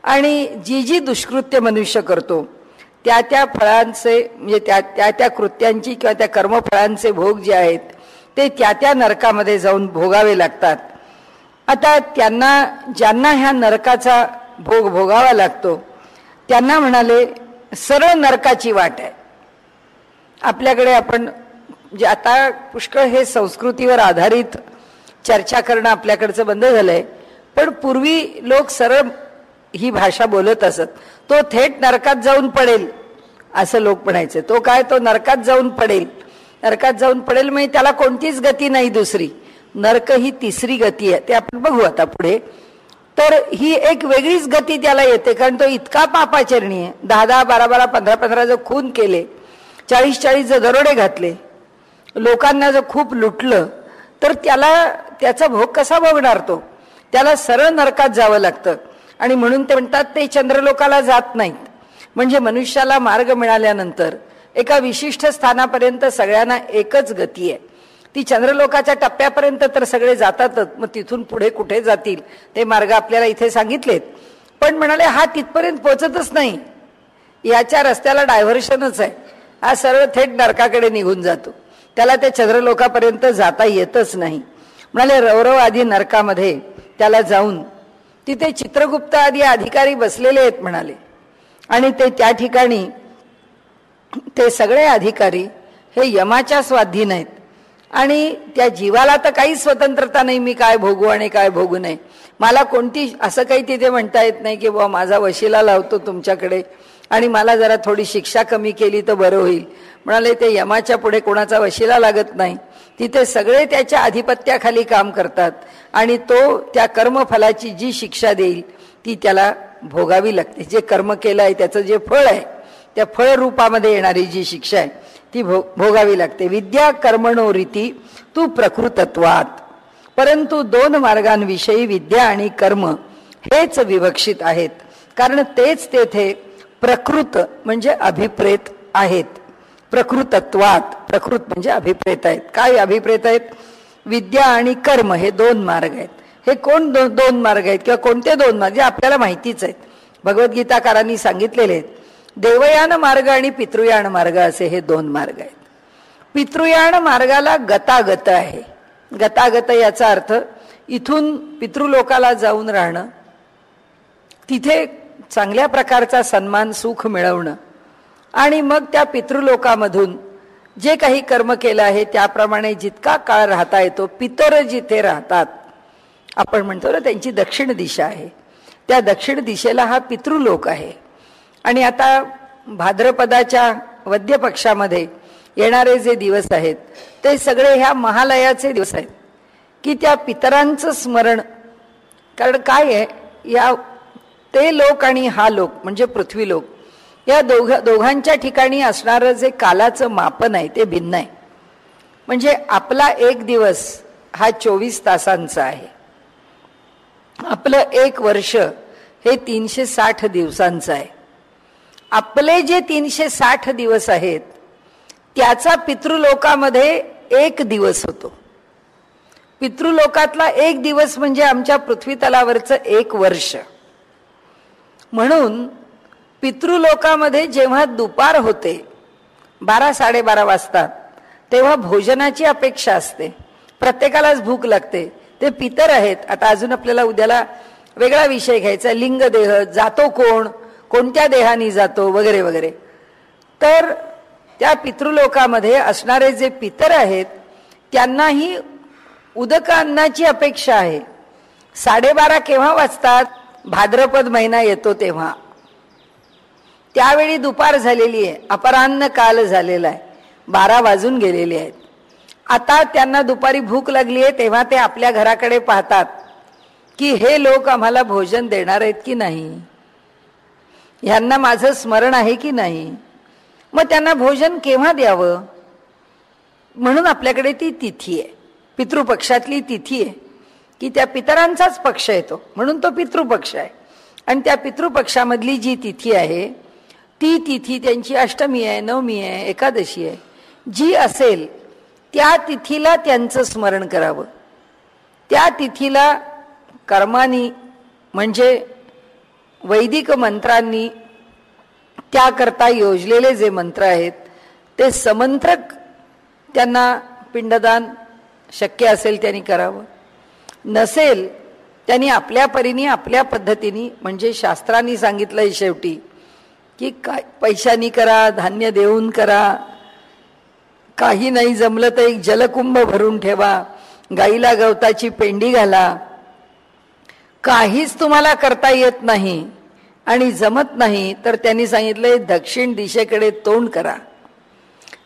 A: आणि जी जी दुष्कृत्य मनुष्य करतो त्या त्या फळांचे, म्हणजे त्या त्या कृत्यांची किंवा त्या कर्मफळांचे भोग जे आहेत ते त्या त्या नरकामध्ये जाऊन भोगावे लागतात. आता ज्यांना ह्या नरकाचा भोग भोगावा लागतो त्यांना म्हणाले सरळ नरकाची वाट आहे. आपल्याकडे आपण जे आता पुष्कळ हे संस्कृतीवर आधारित चर्चा करणं आपल्याकडचं बंद झालंय, पण पूर्वी लोक सरळ ही भाषा बोलत असत. तो थेट नरकात जाऊन पडेल असं लोक म्हणायचे. तो काय, तो नरकात जाऊन पडेल. नरकात जाऊन पडेल म्हणजे त्याला कोणतीच गती नाही दुसरी. नरक ही तिसरी गती आहे, ते आपण बघू आता पुढे. तर ही एक वेगळीच गती त्याला येते, कारण तो इतका पापाचरणी आहे. 10-10, 12-12, 15-15 जर खून केले, 40-40 जर दरोडे घातले, लोकांना जर खूप लुटलं, तर त्याचा भोग कसा भोगणार तो? त्याला सरळ नरकात जावं लागतं. आणि म्हणून ते म्हणतात ते चंद्रलोकाला जात नाहीत. म्हणजे मनुष्याला मार्ग मिळाल्यानंतर एका विशिष्ट स्थानापर्यंत सगळ्यांना एकच गती आहे. ती चंद्रलोकाच्या टप्प्यापर्यंत तर सगळे जातातच, मग तिथून पुढे कुठे जातील ते मार्ग आपल्याला इथे सांगितलेत. पण म्हणाले हा तिथपर्यंत पोहोचतच नाही, याच्या रस्त्याला डायव्हर्शनच आहे. हा सरळ थेट नरकाकडे निघून जातो, त्याला त्या चंद्रलोकापर्यंत जाता येतच नाही. म्हणाले रौरव आदी नरकामध्ये त्याला जाऊन तिथे चित्रगुप्त आदी अधिकारी बसलेले आहेत म्हणाले. आणि ते त्या ठिकाणी ते सगळे अधिकारी हे यमाच्या स्वाधीन आहेत. आणि त्या जीवाला तर काही स्वतंत्रता नाही, मी काय भोगू आणि काय भोगू नये. मला कोणती असं काही तिथे म्हणता येत नाही की बाबा माझा वशिला लावतो तुमच्याकडे आणि मला जरा थोडी शिक्षा कमी केली तर बरं होईल. म्हणाले ते यमाच्या पुढे कोणाचा वशिला लागत नाही. तिथे सगळे त्याच्या अधिपत्याखाली काम करतात आणि तो त्या कर्मफलाची जी शिक्षा देईल ती त्याला भोगावी लागते. जे कर्म केलं आहे त्याचं जे फळ आहे, त्या फळ रूपामध्ये येणारी जी शिक्षा आहे ती भोगावी लागते. विद्या कर्मणो रीती तू प्रकृतत्वात, परंतु 2 मार्गांविषयी विद्या आणि कर्म हेच विवक्षित आहेत, कारण तेच तेथे प्रकृत म्हणजे अभिप्रेत आहेत. प्रकृतत्वात, प्रकृत म्हणजे अभिप्रेत आहेत. काय अभिप्रेत आहेत? विद्या आणि कर्म हे 2 मार्ग आहेत. हे कोण 2 मार्ग आहेत किंवा कोणते 2 मार्ग? जे आपल्याला माहितीच आहेत, भगवद्गीताकारांनी सांगितलेले आहेत. देवयान मार्ग आणि पितृयान मार्ग असे हे 2 मार्ग आहेत. पितृयान मार्गाला गतागत आहे. गतागत याचा अर्थ इथून पितृलोकाला जाऊन राहणं, तिथे चांगल्या प्रकारचा सन्मान सुख मिळवणं आणि मग त्या पितृलोकामधून जे काही कर्म केलं आहे त्याप्रमाणे जितका काळ राहता येतो. पितर जिथे राहतात, आपण म्हणतो ना त्यांची दक्षिण दिशा आहे, त्या दक्षिण दिशेला हा पितृलोक आहे. आणि आता भाद्रपदाच्या वद्य पक्षामध्ये येणारे जे दिवस आहेत ते सगळे ह्या महालयाचे दिवस आहेत की त्या पितरांचं स्मरण. कारण काय आहे, या ते लोक आणि हा लोक म्हणजे पृथ्वीलोक, या दोघांच्या ठिकाणी असणारं जे कालाचं मापन आहे ते भिन्न आहे. म्हणजे आपला एक दिवस हा 24 तासांचा आहे, आपलं 1 वर्ष हे 360 दिवसांचं आहे. आपले जे 360 दिवस आहेत त्याचा पितृलोकामध्ये 1 दिवस होतो. पितृलोकातला 1 दिवस म्हणजे आमच्या पृथ्वी तलावरचं 1 वर्ष. म्हणून पितृलोकामध्ये जेव्हा दुपार होते 12-12:30 वाजता, तेव्हा भोजनाची अपेक्षा असते. प्रत्येकालाच भूक लागते. ते पितर आहेत. आता अजून आपल्याला उद्याला वेगळा विषय घ्यायचा, लिंग देह, जातो कोण, कोणत्या देहानी जातो वगैरे वगैरे. तर त्या पितृलोकामध्ये असणारे जे पितर आहेत त्यांनाही उदक अन्नाची अपेक्षा आहे. 12:30 केव्हा वाजतात? भाद्रपद महिना येतो तेव्हा. त्यावेळी दुपार झालेली आहे, अपराह्न काल झालेला आहे, 12 वाजून गेलेले आहेत. आता त्यांना दुपारी भूक लागली आहे, तेव्हा ते आपल्या घराकडे पाहतात की हे लोक आम्हाला भोजन देणार आहेत की नाही, ह्यांना माझं स्मरण आहे की नाही, मग त्यांना भोजन केव्हा द्यावं. म्हणून आपल्याकडे ती तिथी आहे, पितृपक्षातली तिथी आहे की त्या पितरांचाच पक्ष येतो, म्हणून तो पितृपक्ष आहे. आणि त्या पितृपक्षामधली जी तिथी आहे ती तिथी त्यांची अष्टमी आहे, नवमी आहे, एकादशी आहे. जी असेल त्या तिथीला त्यांचं स्मरण करावं. त्या तिथीला कर्मानी म्हणजे वैदिक मंत्रांनी त्याकरता योजलेले जे मंत्र आहेत ते समंत्रक त्यांना पिंडदान शक्य असेल त्यांनी करावं. नसेल त्यांनी आपल्या परीने आपल्या पद्धतीने, म्हणजे शास्त्रांनी सांगितलंय शेवटी की काय पैशानी करा, धान्य देऊन करा, काही नाही जमलं तर एक जलकुंभ भरून ठेवा, गाईला गवताची पेंडी घाला, काहीच तुम्हाला करता येत नाही आणि जमत नाही तर त्यांनी सांगितलंय दक्षिण दिशेकडे तोंड करा,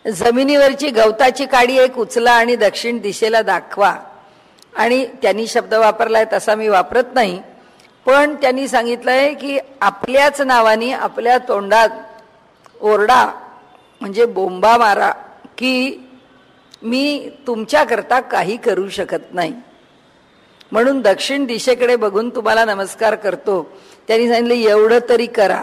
A: जमिनीवरची गवताची काडी एक उचला आणि दक्षिण दिशेला दाखवा. आणि त्यांनी शब्द वापरलाय तसा मी वापरत नाही, पण त्यांनी सांगितलंय की आपल्याच नावाने आपल्या तोंडात ओरडा, म्हणजे बोंबा मारा की मी तुमच्याकरता काही करू शकत नाही, म्हणून दक्षिण दिशेकडे बघून तुम्हाला नमस्कार करतो. त्यांनी सांगितलं एवढं तरी करा.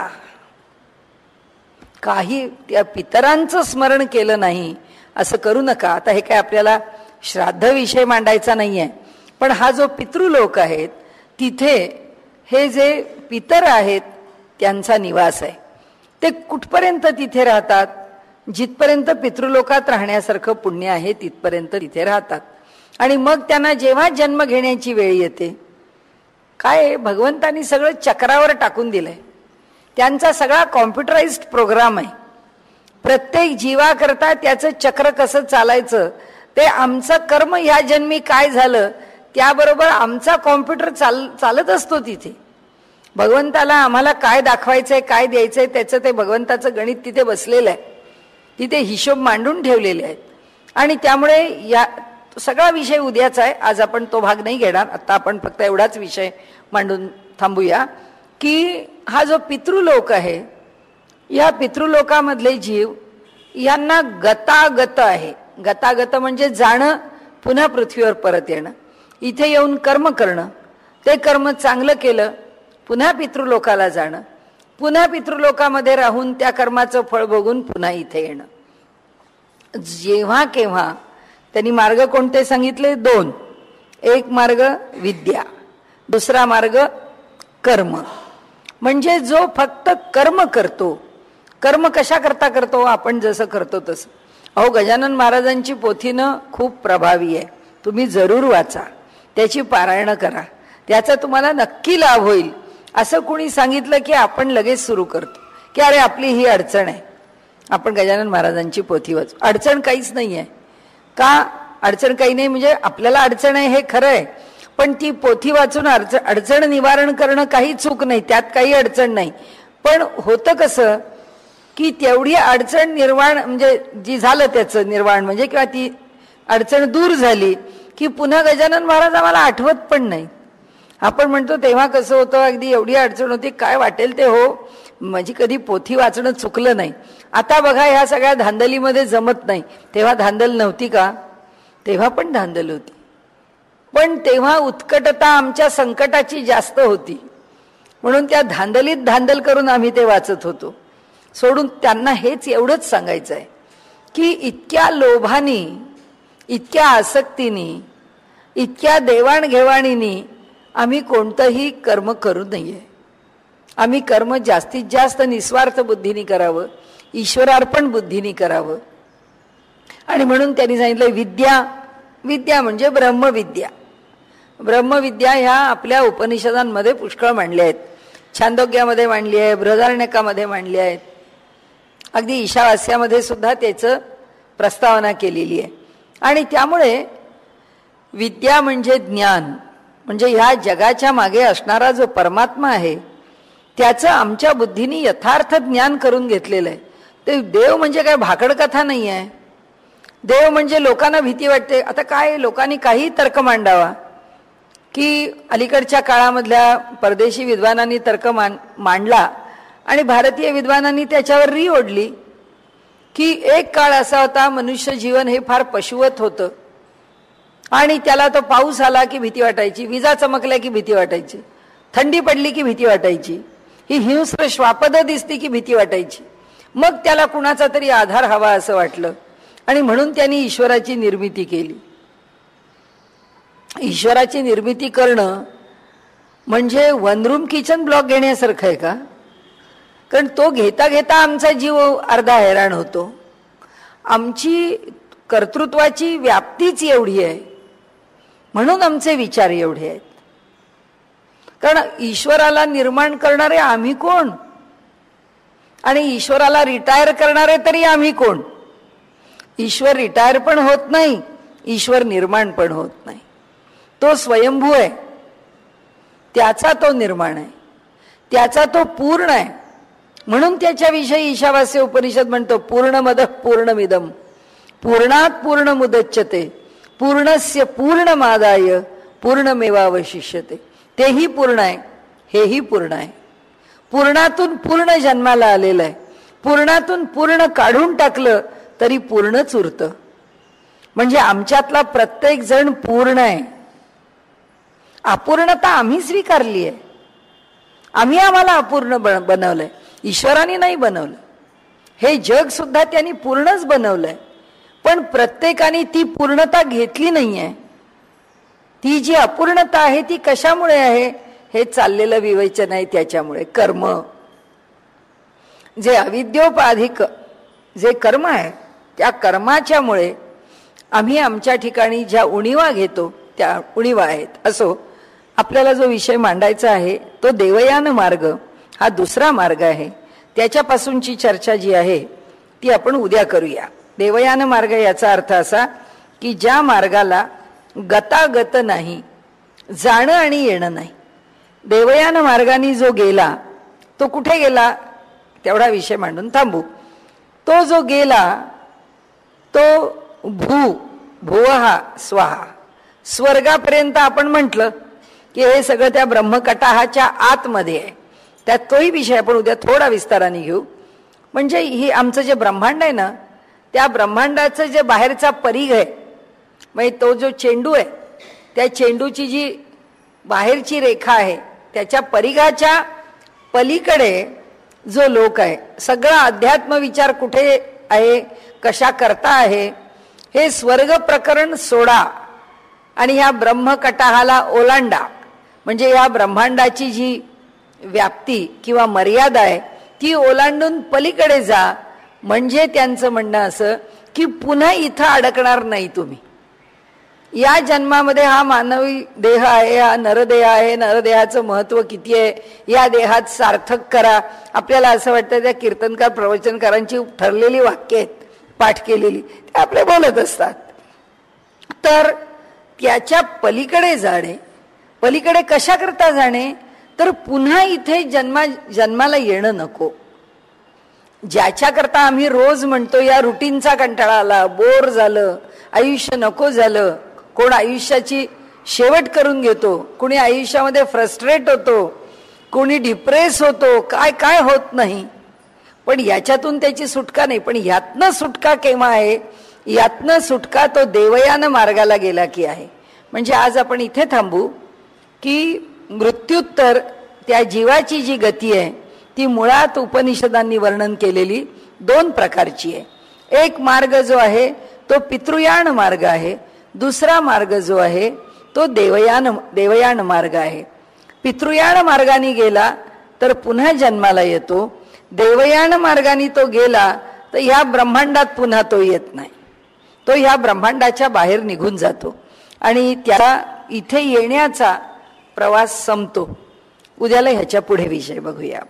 A: काही त्या पितरांचं स्मरण केलं नाही असं करू नका. आता हे काय आपल्याला श्राद्ध विषय मांडायचा नाहीये, पण हा जो पितृलोक आहेत तिथे हे जे पितर आहेत त्यांचा निवास आहे. ते कुठपर्यंत तिथे राहतात? जिथपर्यंत पितृलोकात राहण्यासारखं पुण्य आहे तिथपर्यंत तिथे राहतात. आणि मग त्यांना जेव्हा जन्म घेण्याची वेळ येते, काय भगवंतानी सगळं चक्रावर टाकून दिलंय. त्यांचा सगळा कॉम्प्युटराइज्ड प्रोग्राम आहे. प्रत्येक जीवाकरता त्याचं चक्र कसं चालायचं ते आमचं कर्म ह्या जन्मी काय झालं त्याबरोबर आमचा कॉम्प्युटर चालत असतो तिथे. भगवंताला आम्हाला काय दाखवायचंय, काय द्यायचंय त्याचं ते भगवंताचं गणित तिथे बसलेलं आहे. तिथे हिशोब मांडून ठेवलेले आहेत. आणि त्यामुळे या सगळा विषय उद्याचा आहे, आज आपण तो भाग नाही घेणार. आता आपण फक्त एवढाच विषय मांडून थांबूया की हा जो पितृलोक आहे, या पितृलोकामधले जीव यांना गतागत आहे. गतागत म्हणजे जाणं, पुन्हा पृथ्वीवर परत येणं, इथे येऊन कर्म करणं, ते कर्म चांगलं केलं पुन्हा पितृलोकाला जाणं, पुन्हा पितृलोकामध्ये राहून त्या कर्माचं फळ बघून पुन्हा इथे येणं. जेव्हा केव्हा त्यांनी मार्ग कोणते सांगितले? 2. एक मार्ग विद्या, दुसरा मार्ग कर्म. म्हणजे जो फक्त कर्म करतो, कर्म कशा करता करतो? आपण जसं करतो तसं. अहो गजानन महाराजांची पोथीनं खूप प्रभावी आहे, तुम्ही जरूर वाचा, त्याची पारायण करा, त्याचा तुम्हाला नक्की लाभ होईल. असं कुणी सांगितलं की आपण लगेच सुरू करतो की अरे आपली ही अडचण आहे, आपण गजानन महाराजांची पोथी वाचू. अडचण काहीच नाही आहे. का अडचण काही नाही म्हणजे आपल्याला अडचण आहे हे खरं आहे, पण ती पोथी वाचून अडचण निवारण करणं काही चूक नाही, त्यात काही अडचण नाही. पण होतं कसं की तेवढी अडचण निर्माण म्हणजे जी झालं त्याचं निर्वाण म्हणजे किंवा ती अडचण दूर झाली की पुन्हा गजानन महाराज आम्हाला आठवत पण नाही. आपण म्हणतो तेव्हा कसं होतं, अगदी एवढी अडचण होती काय वाटेल ते हो, माझी कधी पोथी वाचणं चुकलं नाही. आता बघा ह्या सगळ्या धांदलीमध्ये जमत नाही. तेव्हा धांदल नव्हती का? तेव्हा पण धांदल होती, पण तेव्हा उत्कटता आमच्या संकटाची जास्त होती, म्हणून त्या धांदलीत धांदल करून आम्ही ते वाचत होतो. सोडून त्यांना हेच एवढंच सांगायचं आहे की इतक्या लोभानी, इतक्या आसक्तीनी, इतक्या देवाणघेवाणीनी आम्ही कोणतंही कर्म करू नये. आम्ही कर्म जास्तीत जास्त निस्वार्थ बुद्धीने करावं, ईश्वरार्पण बुद्धीने करावं. आणि म्हणून त्यांनी सांगितलं विद्या, विद्या म्हणजे ब्रह्मविद्या. ब्रह्मविद्या ह्या आपल्या उपनिषदांमध्ये पुष्कळ मांडल्या आहेत. छांदोग्यामध्ये मांडली आहे, बृहदारण्यकामध्ये मांडली आहेत, अगदी ईशावास्यामध्ये सुद्धा त्याचं प्रस्तावना केलेली आहे. आणि त्यामुळे विद्या म्हणजे ज्ञान, म्हणजे ह्या जगाच्या मागे असणारा जो परमात्मा आहे त्याचं आमच्या बुद्धीने यथार्थ ज्ञान करून घेतलेलं आहे. ते देव म्हणजे काय भाकड कथा नाही आहे. देव म्हणजे लोकांना भीती वाटते. आता काय लोकांनी काही तर्क मांडावा की अलीकडच्या काळामधल्या परदेशी विद्वानांनी तर्क मांडला आणि भारतीय विद्वानांनी त्याच्यावर री ओढली की एक काळ असा होता मनुष्य जीवन हे फार पशुवत होतं आणि त्याला तो पाऊस आला की भीती वाटायची, विजा चमकल्या की भीती वाटायची, थंडी पडली की भीती वाटायची, ही हिंस्र श्वापद दिसली की भीती वाटायची. मग त्याला कुणाचा तरी आधार हवा असं वाटलं आणि म्हणून त्यांनी ईश्वराची निर्मिती केली. ईश्वराची निर्मिती करणं म्हणजे वन रूम किचन ब्लॉक घेण्यासारखं आहे का? कारण तो घेता घेता आमचा जीव अर्धा हैराण होतो. आमची कर्तृत्वाची व्याप्तीच एवढी आहे म्हणून आमचे विचार एवढे आहेत. कारण ईश्वराला निर्माण करणारे आम्ही कोण आणि ईश्वराला रिटायर करणारे तरी आम्ही कोण? ईश्वर रिटायर पण होत नाही, ईश्वर निर्माण पण होत नाही. तो स्वयंभू आहे, त्याचा तो निर्माण आहे, त्याचा तो पूर्ण आहे. म्हणून त्याच्याविषयी ईशावास्य उपनिषद म्हणतो पूर्णमदः पूर्णमिदं पूर्णात् पूर्णमुदच्यते पूर्णस्य पूर्णमादाय पूर्णमेवावशिष्यते. तेही पूर्ण आहे, हेही पूर्ण आहे. पूर्णातून पूर्ण जन्माला आलेलं आहे. पूर्णातून पूर्ण काढून टाकलं तरी पूर्णच उरतं. म्हणजे आमच्यातला प्रत्येक जण पूर्ण आहे. अपूर्णता आम्ही स्वीकारली आहे. आम्ही आम्हाला अपूर्ण बनवलंय, ईश्वराने नाही बनवलं. हे जग सुद्धा त्यांनी पूर्णच बनवलंय, पण प्रत्येकाने ती पूर्णता घेतली नाहीये. ती जी अपूर्णता आहे ती कशामुळे आहे हे चाललेलं विवेचन आहे. त्याच्यामुळे कर्म, जे अविद्योपाधिक जे कर्म आहे त्या कर्माच्यामुळे आम्ही आमच्या ठिकाणी ज्या उणीवा घेतो त्या उणीवा आहेत. असो, आपल्याला जो विषय मांडायचा आहे तो देवयान मार्ग हा दुसरा मार्ग आहे. त्याच्यापासूनची चर्चा जी आहे ती आपण उद्या करूया. देवयान मार्ग याचा अर्थ असा की ज्या मार्गाला गतागत नाही, जाणं आणि येणं नाही. देवयान मार्गाने जो गेला तो कुठे गेला तेवढा विषय मांडून थांबू. तो जो गेला तो भुवहा स्वाहा स्वर्गापर्यंत आपण म्हटलं की हे सगळं त्या ब्रह्मकटाहाच्या आतमध्ये आहे. त्यात तोही विषय आपण उद्या थोडा विस्ताराने घेऊ. म्हणजे ही आमचं जे ब्रह्मांड आहे ना त्या ब्रह्मांडाचं जे बाहेरचा परिघ आहे, म्हणजे तो जो चेंडू आहे त्या चेंडूची जी बाहेरची रेखा आहे त्याच्या परिघाच्या पलीकडे जो लोक आहे, सगळा अध्यात्म विचार कुठे आहे, कशा करता आहे, हे स्वर्ग प्रकरण सोडा आणि ह्या ब्रह्मकटाहाला ओलांडा. म्हणजे या ब्रह्मांडाची जी व्याप्ती किंवा मर्यादा आहे ती ओलांडून पलीकडे जा. म्हणजे त्यांचं म्हणणं असं की पुन्हा इथं अडकणार नाही तुम्ही. या जन्मामध्ये हा मानवी देह आहे, हा नरदेह आहे, नरदेहाचं महत्व किती आहे, या देहात सार्थक करा. आपल्याला असं वाटतं त्या कीर्तनकार प्रवचनकारांची ठरलेली वाक्य आहेत पाठ केलेली, ते आपले बोलत असतात. तर त्याच्या पलीकडे जाणे, पलीकडे कशा करता जाणे, तर पुन्हा इथे जन्माला येणं नको. ज्याच्याकरता आम्ही रोज म्हणतो या रुटीनचा कंटाळा आला, बोर झालं, आयुष्य नको झालं, कोण आयुष्याची शेवट करून घेतो, कोणी आयुष्यामध्ये फ्रस्ट्रेट होतो, कोणी डिप्रेस होतो, काय काय होत नाही. पण याच्यातून त्याची सुटका नाही. पण यातनं सुटका केव्हा आहे, यातनं सुटका तो देवयान मार्गाला गेला की आहे. म्हणजे आज आपण इथे थांबू की मृत्युत्तर त्या जीवाची जी गती आहे ती मुळात उपनिषदांनी वर्णन केलेली दोन प्रकारची आहे. एक मार्ग जो आहे तो पितृयान मार्ग आहे, दुसरा मार्ग जो आहे तो देवयान मार्ग आहे. पितृयान मार्गाने गेला तर पुन्हा जन्माला येतो. देवयान मार्गाने तो गेला तर ह्या ब्रह्मांडात पुन्हा तो येत नाही. तो ह्या ब्रह्मांडाच्या बाहेर निघून जातो आणि त्याला इथे येण्याचा प्रवास संपतो. उद्याला ह्याच्या पुढे विषय बघूया.